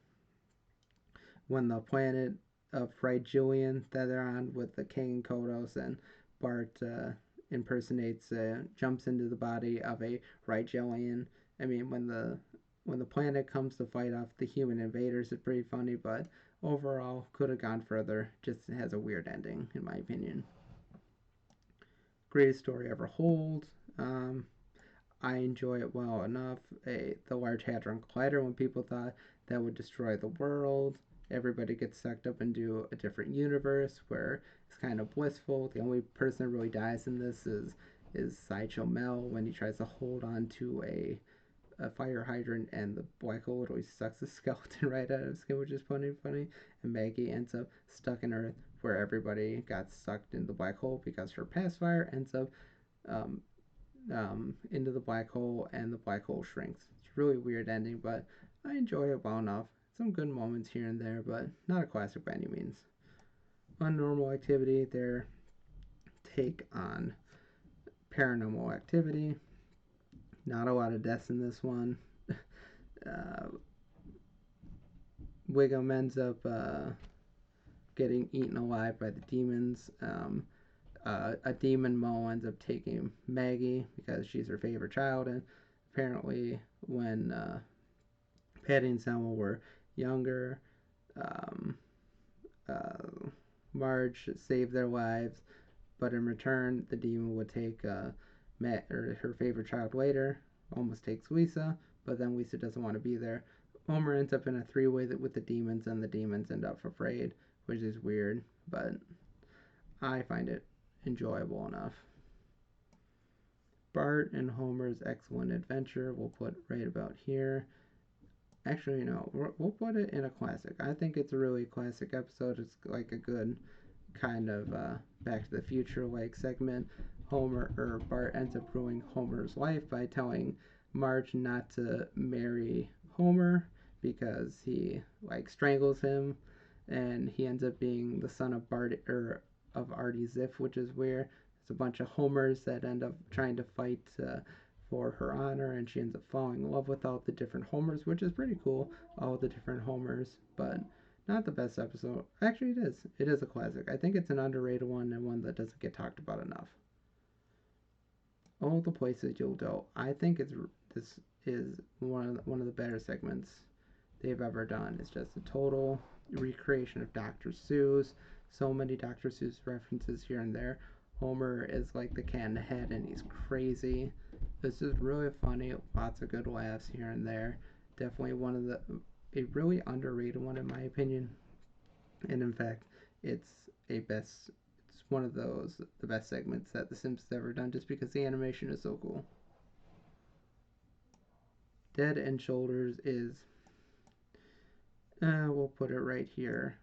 S1: when the planet of Frigilian that they're on with the King Kodos and Bart impersonates jumps into the body of a Frigilian. I mean when the planet comes to fight off the human invaders, it's pretty funny, but overall could have gone further. Just has a weird ending in my opinion. Greatest story ever told. Um, I enjoy it well enough. The Large Hadron Collider, when people thought that would destroy the world, everybody gets sucked up into a different universe where it's kind of blissful. The only person that really dies in this is Sideshow Mel when he tries to hold on to a fire hydrant and the black hole always sucks the skeleton right out of his skin, which is funny. And Maggie ends up stuck in Earth where everybody got sucked into the black hole because her pacifier ends up um, into the black hole and the black hole shrinks. It's a really weird ending, but I enjoy it well enough. Some good moments here and there, but not a classic by any means. Unnormal Activity, their take on paranormal activity. Not a lot of deaths in this one. Uh, Wiggum ends up getting eaten alive by the demons. A demon Mo ends up taking Maggie because she's her favorite child, and apparently when Patty and Selma were younger, um, uh, Marge saved their lives, but in return, the demon would take Matt or her favorite child later. Almost takes Lisa, but then Lisa doesn't want to be there. Homer ends up in a three-way with the demons, and the demons end up afraid, which is weird, but I find it enjoyable enough. Bart and Homer's Excellent Adventure we'll put right about here. Actually, no, we'll put it in a classic. I think it's a really classic episode. It's like a good kind of Back to the Future like segment. Homer or Bart ends up ruining Homer's life by telling Marge not to marry Homer because he like strangles him, and he ends up being the son of Bart or of Artie Ziff, which is where it's a bunch of Homers that end up trying to fight for her honor, and she ends up falling in love with all the different Homers, which is pretty cool. All the different Homers, but not the best episode. Actually, it is. It is a classic. I think it's an underrated one and one that doesn't get talked about enough. All the places you'll go. I think this is one of the better segments they've ever done. It's just a total recreation of Dr. Seuss. So many Dr. Seuss references here and there. Homer is like the can head and he's crazy. This is really funny. Lots of good laughs here and there. Definitely one of a really underrated one in my opinion. And in fact, it's a best. It's one of the best segments that The Simpsons ever done, just because the animation is so cool. Dead and Shoulders is. We'll put it right here.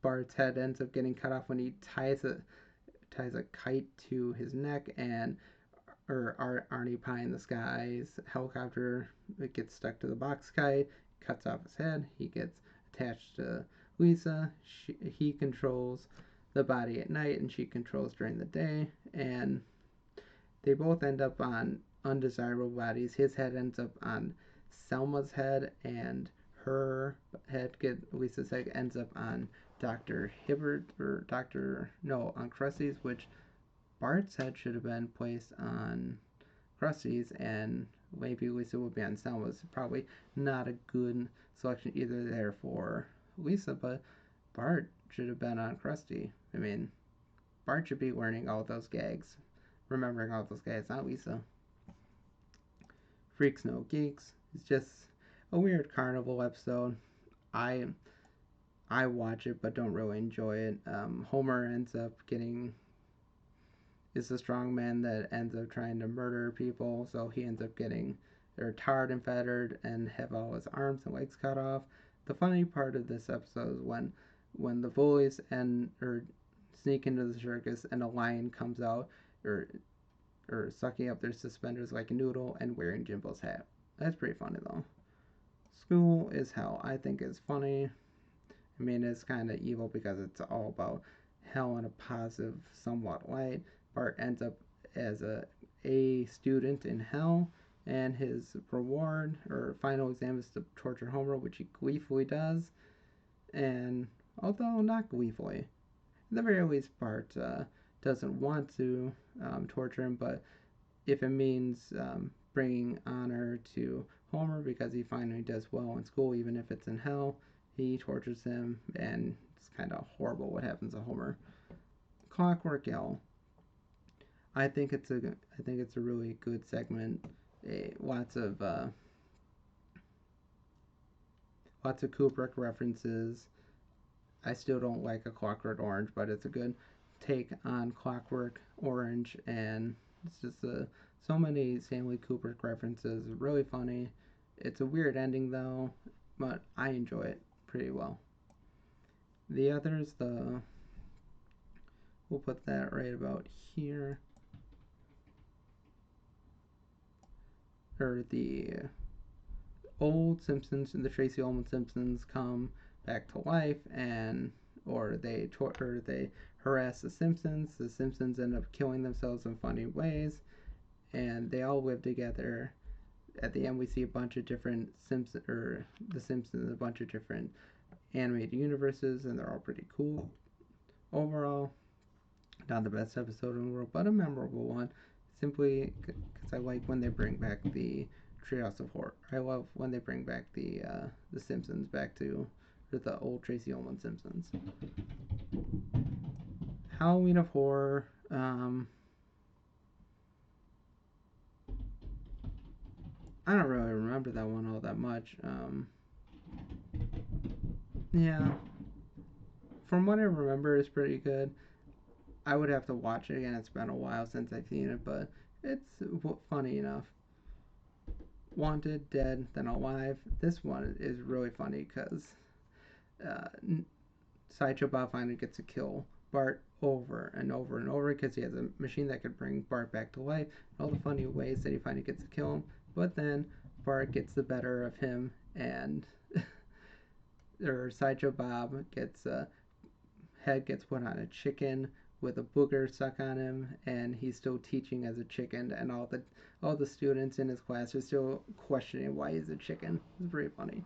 S1: Bart's head ends up getting cut off when he ties a kite to his neck, and Arnie Pie in the Sky's helicopter it gets stuck to the box kite, cuts off his head. He gets attached to Lisa. He controls the body at night, and she controls during the day. And they both end up on undesirable bodies. His head ends up on Selma's head, and her head, Lisa's head, ends up on Dr. Hibbert, or Dr. No, on Krusty's, which Bart's head should have been placed on Krusty's, and maybe Lisa would be on Selma's. Probably not a good selection either there for Lisa, but Bart should have been on Krusty. I mean, Bart should be learning all those gags, remembering all those gags, not Lisa. Freaks No Geeks. It's just a weird carnival episode. I I watch it but don't really enjoy it. Homer ends up getting is the strong man that ends up trying to murder people, so he ends up getting they're tarred and fettered and have all his arms and legs cut off. The funny part of this episode is when the bullies and or sneak into the circus and a lion comes out or or sucking up their suspenders like a noodle and wearing Jimbo's hat. That's pretty funny though. School is Hell. I think is funny. I mean, it's kind of evil because it's all about hell in a positive, somewhat light. Bart ends up as a student in hell, and his reward or final exam is to torture Homer, which he gleefully does. And although not gleefully, at the very least, Bart doesn't want to torture him, but if it means bringing honor to Homer because he finally does well in school, even if it's in hell, he tortures him, and it's kind of horrible what happens to Homer. Clockwork L. I think it's a really good segment. Lots of lots of Kubrick references. I still don't like A Clockwork Orange, but it's a good take on Clockwork Orange, and it's just so many Stanley Kubrick references. Really funny. It's a weird ending though, but I enjoy it pretty well. The others, the We'll put that right about here. Or the old Simpsons and the Tracy Ullman Simpsons come back to life, and or they harass the Simpsons. The Simpsons end up killing themselves in funny ways, and they all live together. At the end, we see a bunch of different Simpsons or the Simpsons, a bunch of different animated universes, and they're all pretty cool. Overall, not the best episode in the world, but a memorable one. Simply because I like when they bring back the Treehouse of Horror. I love when they bring back the Simpsons back to the old Tracy Ullman Simpsons. Halloween of Horror. I don't really remember that one all that much. Yeah, from what I remember, it's pretty good. I would have to watch it again. It's been a while since I've seen it, but it's funny enough. Wanted, Dead, Then Alive. This one is really funny because uh, Sideshow Bob finally gets to kill Bart over and over and over because he has a machine that could bring Bart back to life. And all the funny ways that he finally gets to kill him. But then Bart gets the better of him, and or Sideshow Bob gets head gets put on a chicken with a booger stuck on him, and he's still teaching as a chicken, and all the students in his class are still questioning why he's a chicken. It's very funny.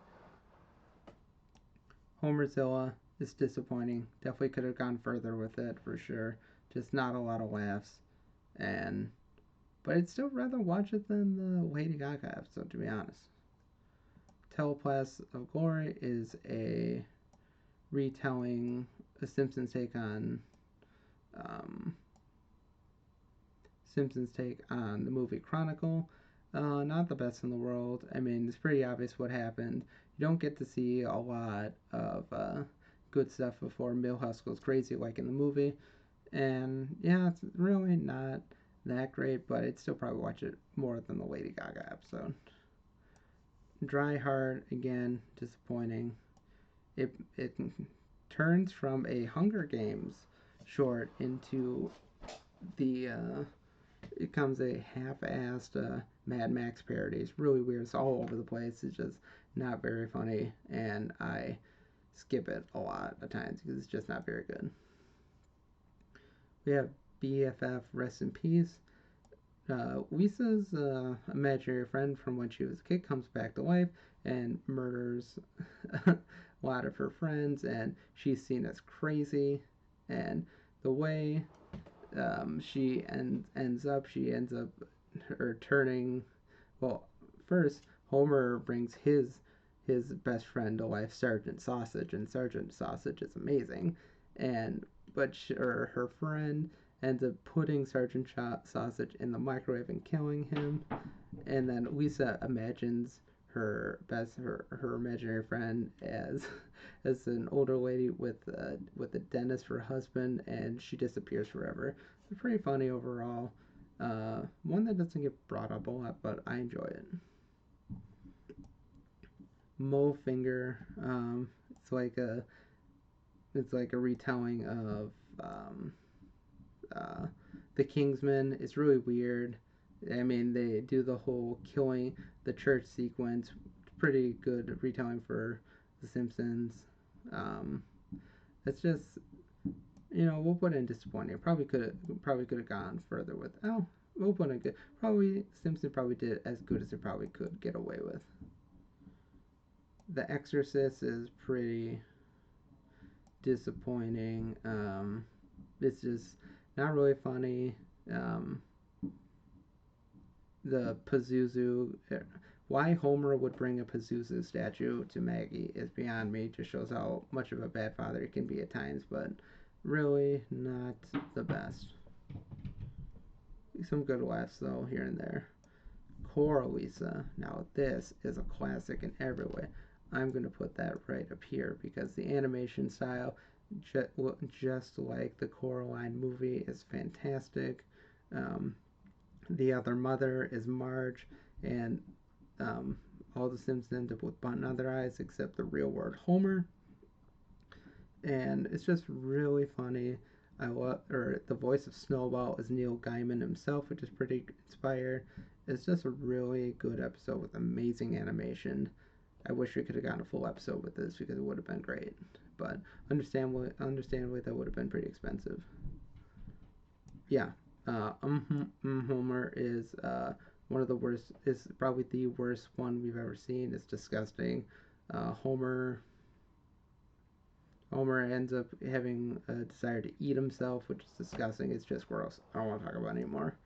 S1: Homerzilla is disappointing. Definitely could have gone further with it for sure. Just not a lot of laughs, and but I'd still rather watch it than the Lady Gaga episode, to be honest. Telepaths of Glory is a retelling, a Simpsons take on um, Simpsons take on the movie Chronicle. Not the best in the world. I mean, it's pretty obvious what happened. You don't get to see a lot of good stuff before Milhouse goes crazy, like in the movie. And yeah, it's really not that great, but I'd still probably watch it more than the Lady Gaga episode. Dry Heart, again, disappointing. It turns from a Hunger Games short into the it comes a half-assed Mad Max parody. It's really weird. It's all over the place. It's just not very funny, and I skip it a lot of times because it's just not very good. We have BFF, Rest in Peace. Lisa's imaginary friend from when she was a kid comes back to life and murders a lot of her friends, and she's seen as crazy. And the way she ends up her turning. Well, first Homer brings his best friend to life, Sergeant Sausage, and Sergeant Sausage is amazing, and or her friend ends up putting Sergeant Sausage in the microwave and killing him, and then Lisa imagines her imaginary friend as as an older lady with a dentist for a husband, and she disappears forever. It's pretty funny overall. One that doesn't get brought up a lot, but I enjoy it. Mo Finger. It's like a retelling of uh, the Kingsman. It's really weird. I mean, they do the whole killing the church sequence. Pretty good retelling for The Simpsons. Um, it's just we'll put in disappointing. Probably could have gone further with. Oh, we'll put in good. Probably Simpsons probably did as good as it probably could get away with. The Exorcist is pretty disappointing. It's just not really funny. Um, the Pazuzu. Why Homer would bring a Pazuzu statue to Maggie is beyond me. It just shows how much of a bad father he can be at times, but really not the best. Some good laughs though here and there. Coral Lisa. Now this is a classic in every way. I'm going to put that right up here because the animation style, just like the Coraline movie, is fantastic. Um, the other mother is Marge, and um, all the Simpsons end up with button on their eyes except the real word Homer. And it's just really funny. I love, or the voice of Snowball is Neil Gaiman himself, which is pretty inspired. It's just a really good episode with amazing animation. I wish we could have gotten a full episode with this because it would have been great. But understandably, that would have been pretty expensive. Yeah, Homer is one of the worst. Is probably the worst one we've ever seen. It's disgusting. Homer ends up having a desire to eat himself, which is disgusting. It's just gross. I don't want to talk about it anymore.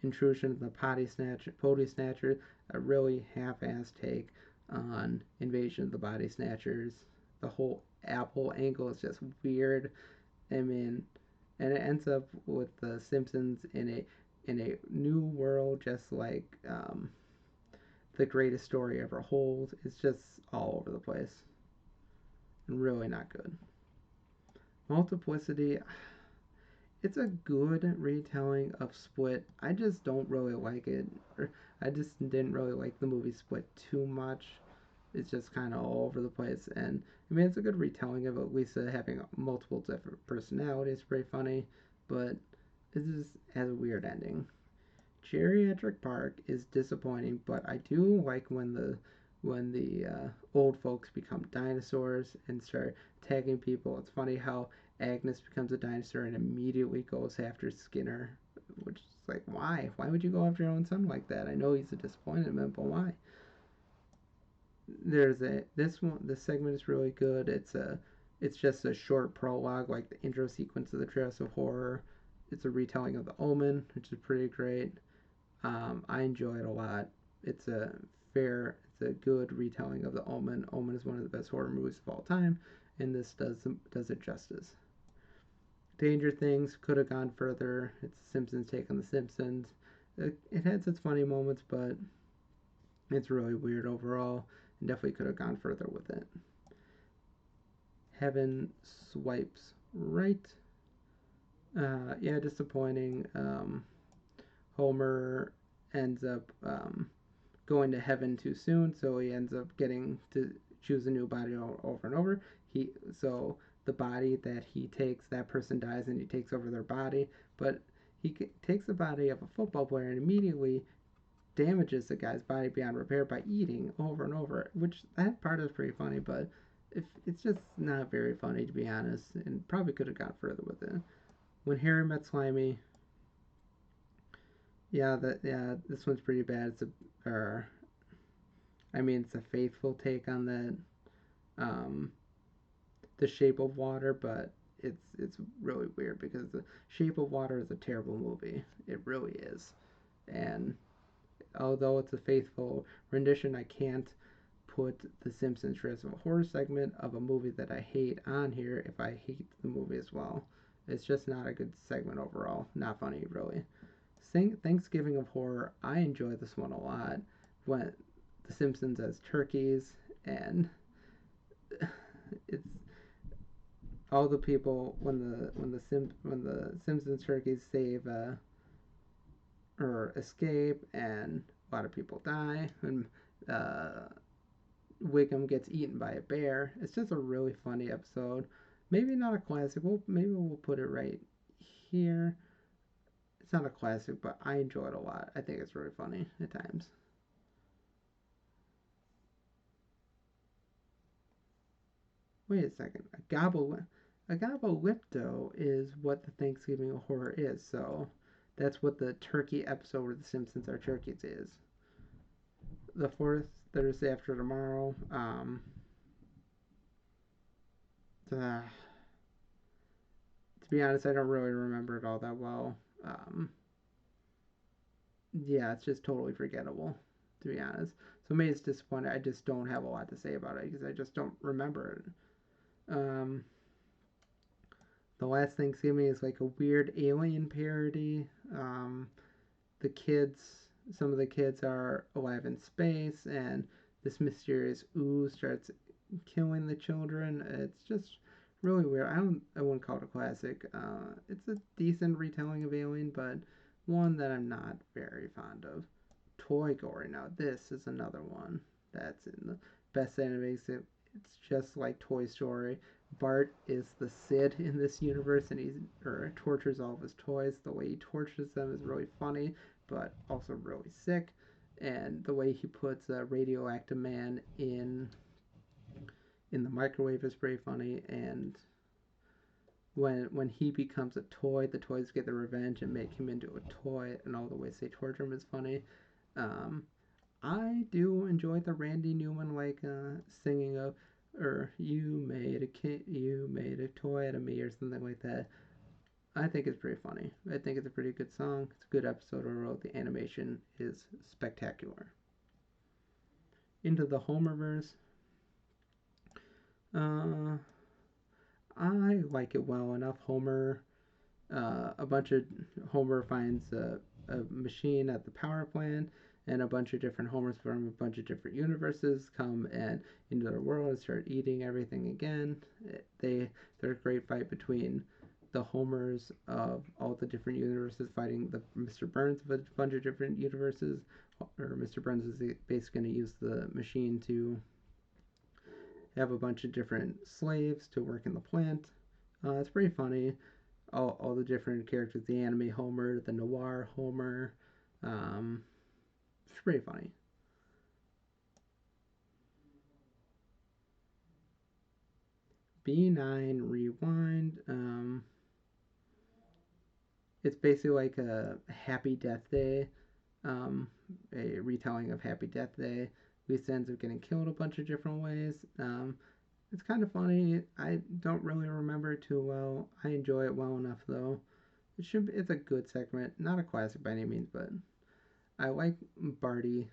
S1: Intrusion of the potty snatcher, a really half-assed take on Invasion of the Body Snatchers. The whole Apple angle is just weird. I mean, and it ends up with the Simpsons in a new world, just like the greatest story ever holds. It's just all over the place, and really not good. Multiplicity, it's a good retelling of Split. I just don't really like it. I just didn't really like the movie Split too much. It's just kind of all over the place. And I mean, it's a good retelling of it. Lisa having multiple different personalities, pretty funny, but it just has a weird ending. Geriatric Park is disappointing, but I do like when the old folks become dinosaurs and start tagging people. It's funny how Agnes becomes a dinosaur and immediately goes after Skinner, which is like, why? Why would you go after your own son like that? I know he's a disappointment, but why? There's a this one. This segment is really good. It's just a short prologue, like the intro sequence of the Treehouse of Horror. It's a retelling of The Omen, which is pretty great. I enjoy it a lot. It's a it's a good retelling of The Omen. Omen is one of the best horror movies of all time, and this does it justice. Danger Things could have gone further. It's Simpsons take on The Simpsons. It has its funny moments, but it's really weird overall, and definitely could have gone further with it. Heaven swipes right. Yeah, disappointing. Homer ends up going to heaven too soon, so he ends up getting to choose a new body over and over. So the body that he takes, that person dies, and he takes over their body, but he takes the body of a football player and immediately damages the guy's body beyond repair by eating over and over. Which that part is pretty funny, but if it's just not very funny to be honest, and probably could have gone further with it. When Harry Met Slimy, yeah, this one's pretty bad. I mean, it's a faithful take on that, um, The Shape of Water, but it's really weird because The Shape of Water is a terrible movie. It really is, and although it's a faithful rendition, I can't put the Simpsons Treehouse of Horror segment of a movie that I hate on here if I hate the movie as well. It's just not a good segment overall. Not funny, really. Thanksgiving of Horror, I enjoy this one a lot. When the Simpsons as turkeys, and it's all the people when the Simpsons turkeys save or escape, and a lot of people die, and uh, Wiggum gets eaten by a bear. It's just a really funny episode. Maybe not a classic. Maybe we'll put it right here. It's not a classic, but I enjoy it a lot. I think it's really funny at times. Wait a second. A gabalypto is what the Thanksgiving horror is. So that's what the turkey episode where the Simpsons are turkeys is. The fourth Thursday after tomorrow. Uh, to be honest, I don't really remember it all that well. Um, yeah, it's just totally forgettable, to be honest. So maybe it's disappointing. I just don't have a lot to say about it because I just don't remember it. The Last Thanksgiving is like a weird alien parody. The kids, some of the kids are alive in space, and this mysterious ooze starts killing the children. It's just really weird. I wouldn't call it a classic. It's a decent retelling of Alien, but one that I'm not very fond of. Toy Gory. Now this is another one that's in the best animated. It's just like Toy Story Bart is the Sid in this universe, and he tortures all of his toys. The way he tortures them is really funny, but also really sick. And the way he puts a radioactive man in the microwave is pretty funny. And when he becomes a toy, the toys get the revenge and make him into a toy, and all the ways they torture him is funny. Um, I do enjoy the Randy Newman singing of, or you made a toy out of me, or something like that. I think it's pretty funny. I think it's a pretty good song. It's a good episode overall. The animation is spectacular. Into the Homerverse. Uh, I like it well enough. A bunch of Homer finds a machine at the power plant, and a bunch of different Homers from a bunch of different universes come and into their world and start eating everything again. There's a great fight between the Homers of all the different universes fighting the Mr. Burns of a bunch of different universes. Or Mr. Burns is basically going to use the machine to have a bunch of different slaves to work in the plant. It's pretty funny. All the different characters, the anime Homer, the noir Homer. Um, it's pretty funny. B9 Rewind. It's basically like a Happy Death Day, um, a retelling of Happy Death Day. Lisa ends up getting killed a bunch of different ways. It's kind of funny. I don't really remember it too well. I enjoy it well enough though. It's a good segment, not a classic by any means, but I like Barty.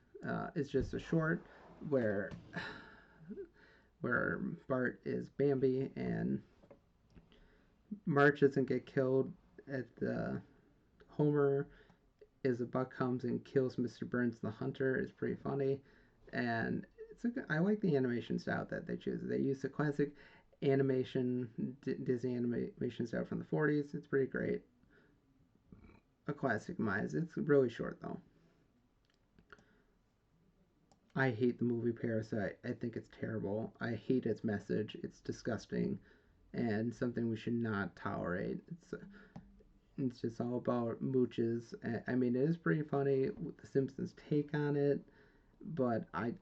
S1: It's just a short where where Bart is Bambi and Marge doesn't get killed at the Homer is a buck comes and kills Mr. Burns the Hunter is pretty funny, and I like the animation style that they choose. They use the classic animation Disney animation style from the 40s. It's pretty great. A classic Mize. It's really short though. I hate the movie Parasite. I think it's terrible. I hate its message. It's disgusting and something we should not tolerate. It's just all about mooches. I mean, it is pretty funny with the Simpsons take on it, but I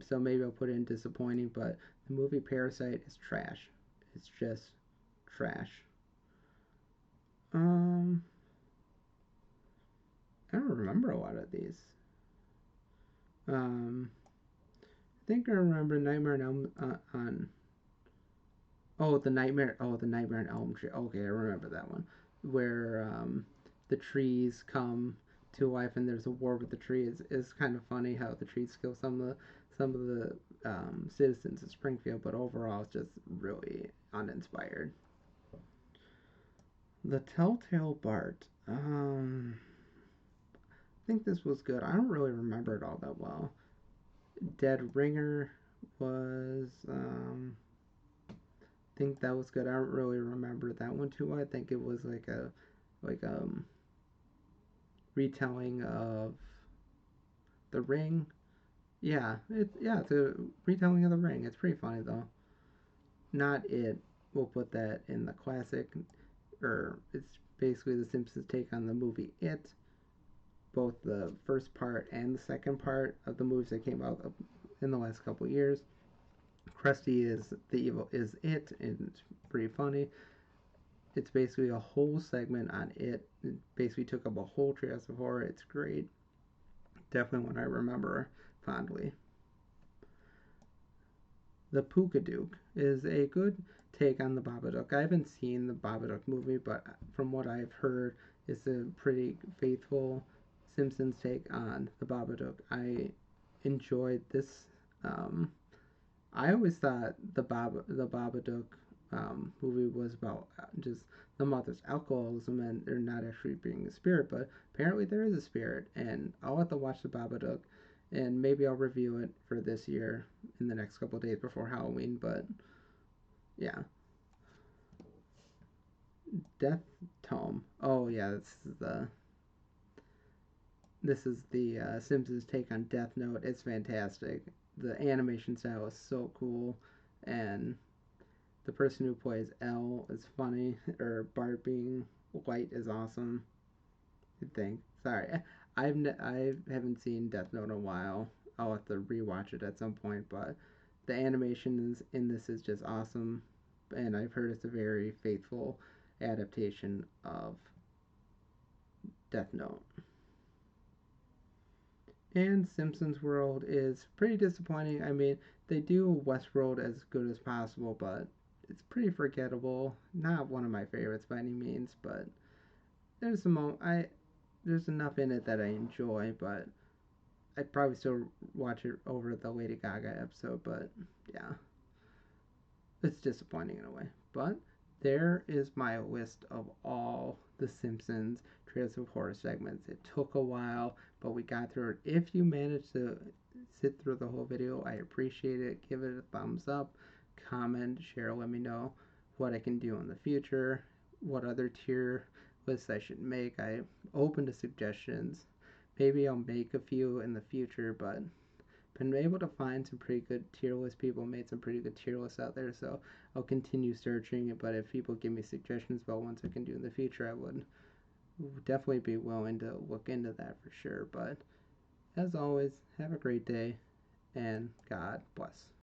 S1: so maybe I'll put it in disappointing. But the movie Parasite is trash. It's just trash. Um, I don't remember a lot of these. I think I remember Nightmare on Elm on the Nightmare on Elm Tree. Okay, I remember that one, where the trees come to life and there's a war with the trees. It's kind of funny how the trees kill some of the citizens of Springfield, but overall it's just really uninspired. The Telltale Bart. I think this was good. I don't really remember it all that well. Dead Ringer was think that was good. I don't really remember that one too well. I think it was like retelling of The Ring. It's a retelling of The Ring. It's pretty funny though. Not it. We'll put that in the classic, or it's basically the Simpsons take on the movie It. Both the first part and the second part of the movies that came out in the last couple of years. Krusty is the evil is It, and it's pretty funny. It's basically a whole segment on it. It basically took up a whole Treehouse of Horror. It's great. Definitely one I remember fondly. The Pookadook is a good take on the Babadook. I haven't seen the Babadook movie, but from what I've heard, it's a pretty faithful Simpsons take on the Babadook. I enjoyed this. Um, I always thought the Babadook movie was about just the mother's alcoholism and there not actually being a spirit, but apparently there is a spirit, and I'll have to watch the Babadook, and maybe I'll review it for this year in the next couple days before Halloween. But yeah, Death Tome. Oh yeah, this is the Simpsons take on Death Note. It's fantastic. The animation style is so cool, and The person who plays L is funny, or Bart being white is awesome. I think. Sorry, I haven't seen Death Note in a while. I'll have to rewatch it at some point, but the animation in this is just awesome, and I've heard it's a very faithful adaptation of Death Note. And Simpsons World is pretty disappointing. I mean, they do Westworld as good as possible, but it's pretty forgettable. Not one of my favorites by any means, but there's some there's enough in it that I enjoy, but I'd probably still watch it over the Lady Gaga episode. But yeah, it's disappointing in a way. But there is my list of all the Simpsons Trails of Horror segments. It took a while, but we got through it. If you managed to sit through the whole video, I appreciate it. Give it a thumbs up, comment, share, let me know what I can do in the future, what other tier lists I should make. I'm open to suggestions. Maybe I'll make a few in the future, but been able to find some pretty good tier lists. People made some pretty good tier lists out there, so I'll continue searching. But if people give me suggestions about ones I can do in the future, I would definitely be willing to look into that for sure. But as always, have a great day and God bless.